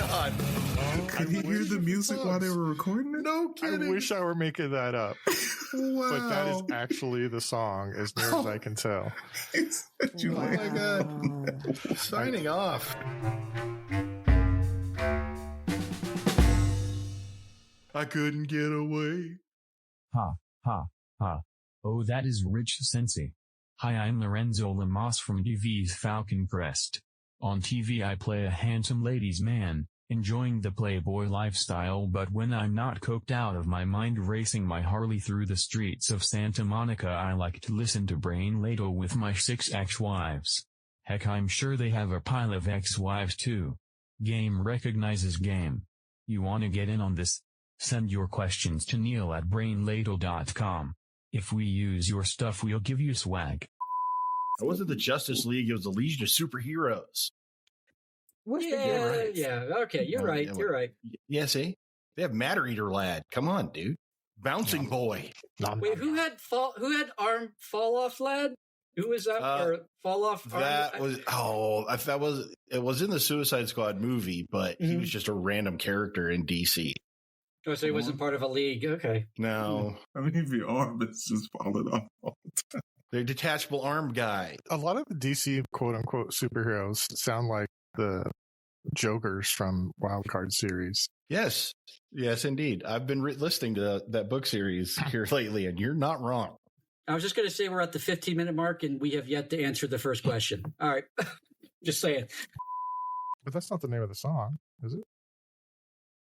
Speaker 1: God.
Speaker 2: Could you hear the music while they were recording it?
Speaker 1: No kidding.
Speaker 5: I wish I were making that up.
Speaker 2: Wow.
Speaker 5: But that is actually the song, as near as I can tell.
Speaker 1: Oh my God. Signing off. I couldn't get away.
Speaker 9: Ha, ha, ha. Oh, that is Rich Sensei. Hi, I'm Lorenzo Lamas from TV's Falcon Crest. On TV I play a handsome ladies' man, enjoying the playboy lifestyle, but when I'm not coked out of my mind racing my Harley through the streets of Santa Monica, I like to listen to Brain Ladle with my 6 ex-wives. Heck, I'm sure they have a pile of ex-wives too. Game recognizes game. You wanna get in on this? Send your questions to Neil@brainladle.com. If we use your stuff, we'll give you swag.
Speaker 1: It wasn't the Justice League, it was the Legion of Superheroes.
Speaker 4: Okay, you're right. You're right.
Speaker 1: Yeah, see? They have Matter Eater Lad. Come on, dude. Bouncing Boy.
Speaker 4: Wait, who had arm fall off lad? Who was that or fall off?
Speaker 1: That was it was in the Suicide Squad movie, but he was just a random character in DC.
Speaker 4: Oh, so he wasn't part of a league. Okay.
Speaker 1: No.
Speaker 2: I mean, if your arm is just falling off all the time.
Speaker 1: They're detachable arm guy.
Speaker 5: A lot of the DC quote unquote superheroes sound like the Jokers from Wildcard series.
Speaker 1: Yes, indeed. I've been listening to that book series here lately, and you're not wrong.
Speaker 4: I was just going to say we're at the 15-minute mark, and we have yet to answer the first question. All right. Just saying.
Speaker 5: But that's not the name of the song, is it?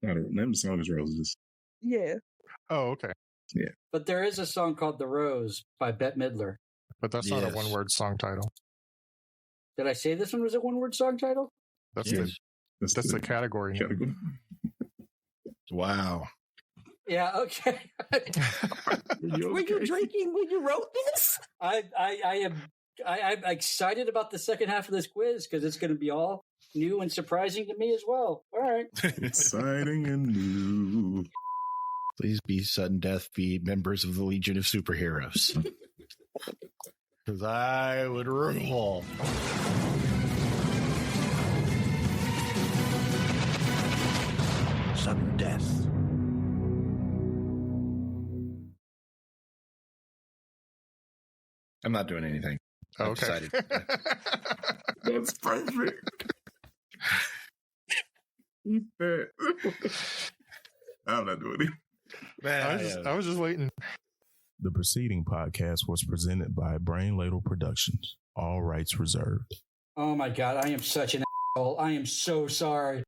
Speaker 2: No, the name of the song is Roses.
Speaker 3: Yeah.
Speaker 5: Oh, okay.
Speaker 2: Yeah.
Speaker 4: But there is a song called The Rose by Bette Midler.
Speaker 5: But that's not a one-word song title.
Speaker 4: Did I say this one was a one-word song title?
Speaker 5: That's the category.
Speaker 1: Wow.
Speaker 4: Yeah, okay.
Speaker 3: Were you drinking when you wrote this?
Speaker 4: I'm excited about the second half of this quiz because it's going to be all new and surprising to me as well. All right.
Speaker 2: Exciting and new.
Speaker 1: Please be sudden death, be members of the Legion of Superheroes. Because I would rule. Sudden death. I'm not doing anything. I'm excited.
Speaker 2: That's perfect. Eat that. I'm not doing it.
Speaker 5: Man, I was just waiting.
Speaker 13: The preceding podcast was presented by Brain Ladle Productions. All rights reserved.
Speaker 4: Oh my God, I am such an asshole. I am so sorry.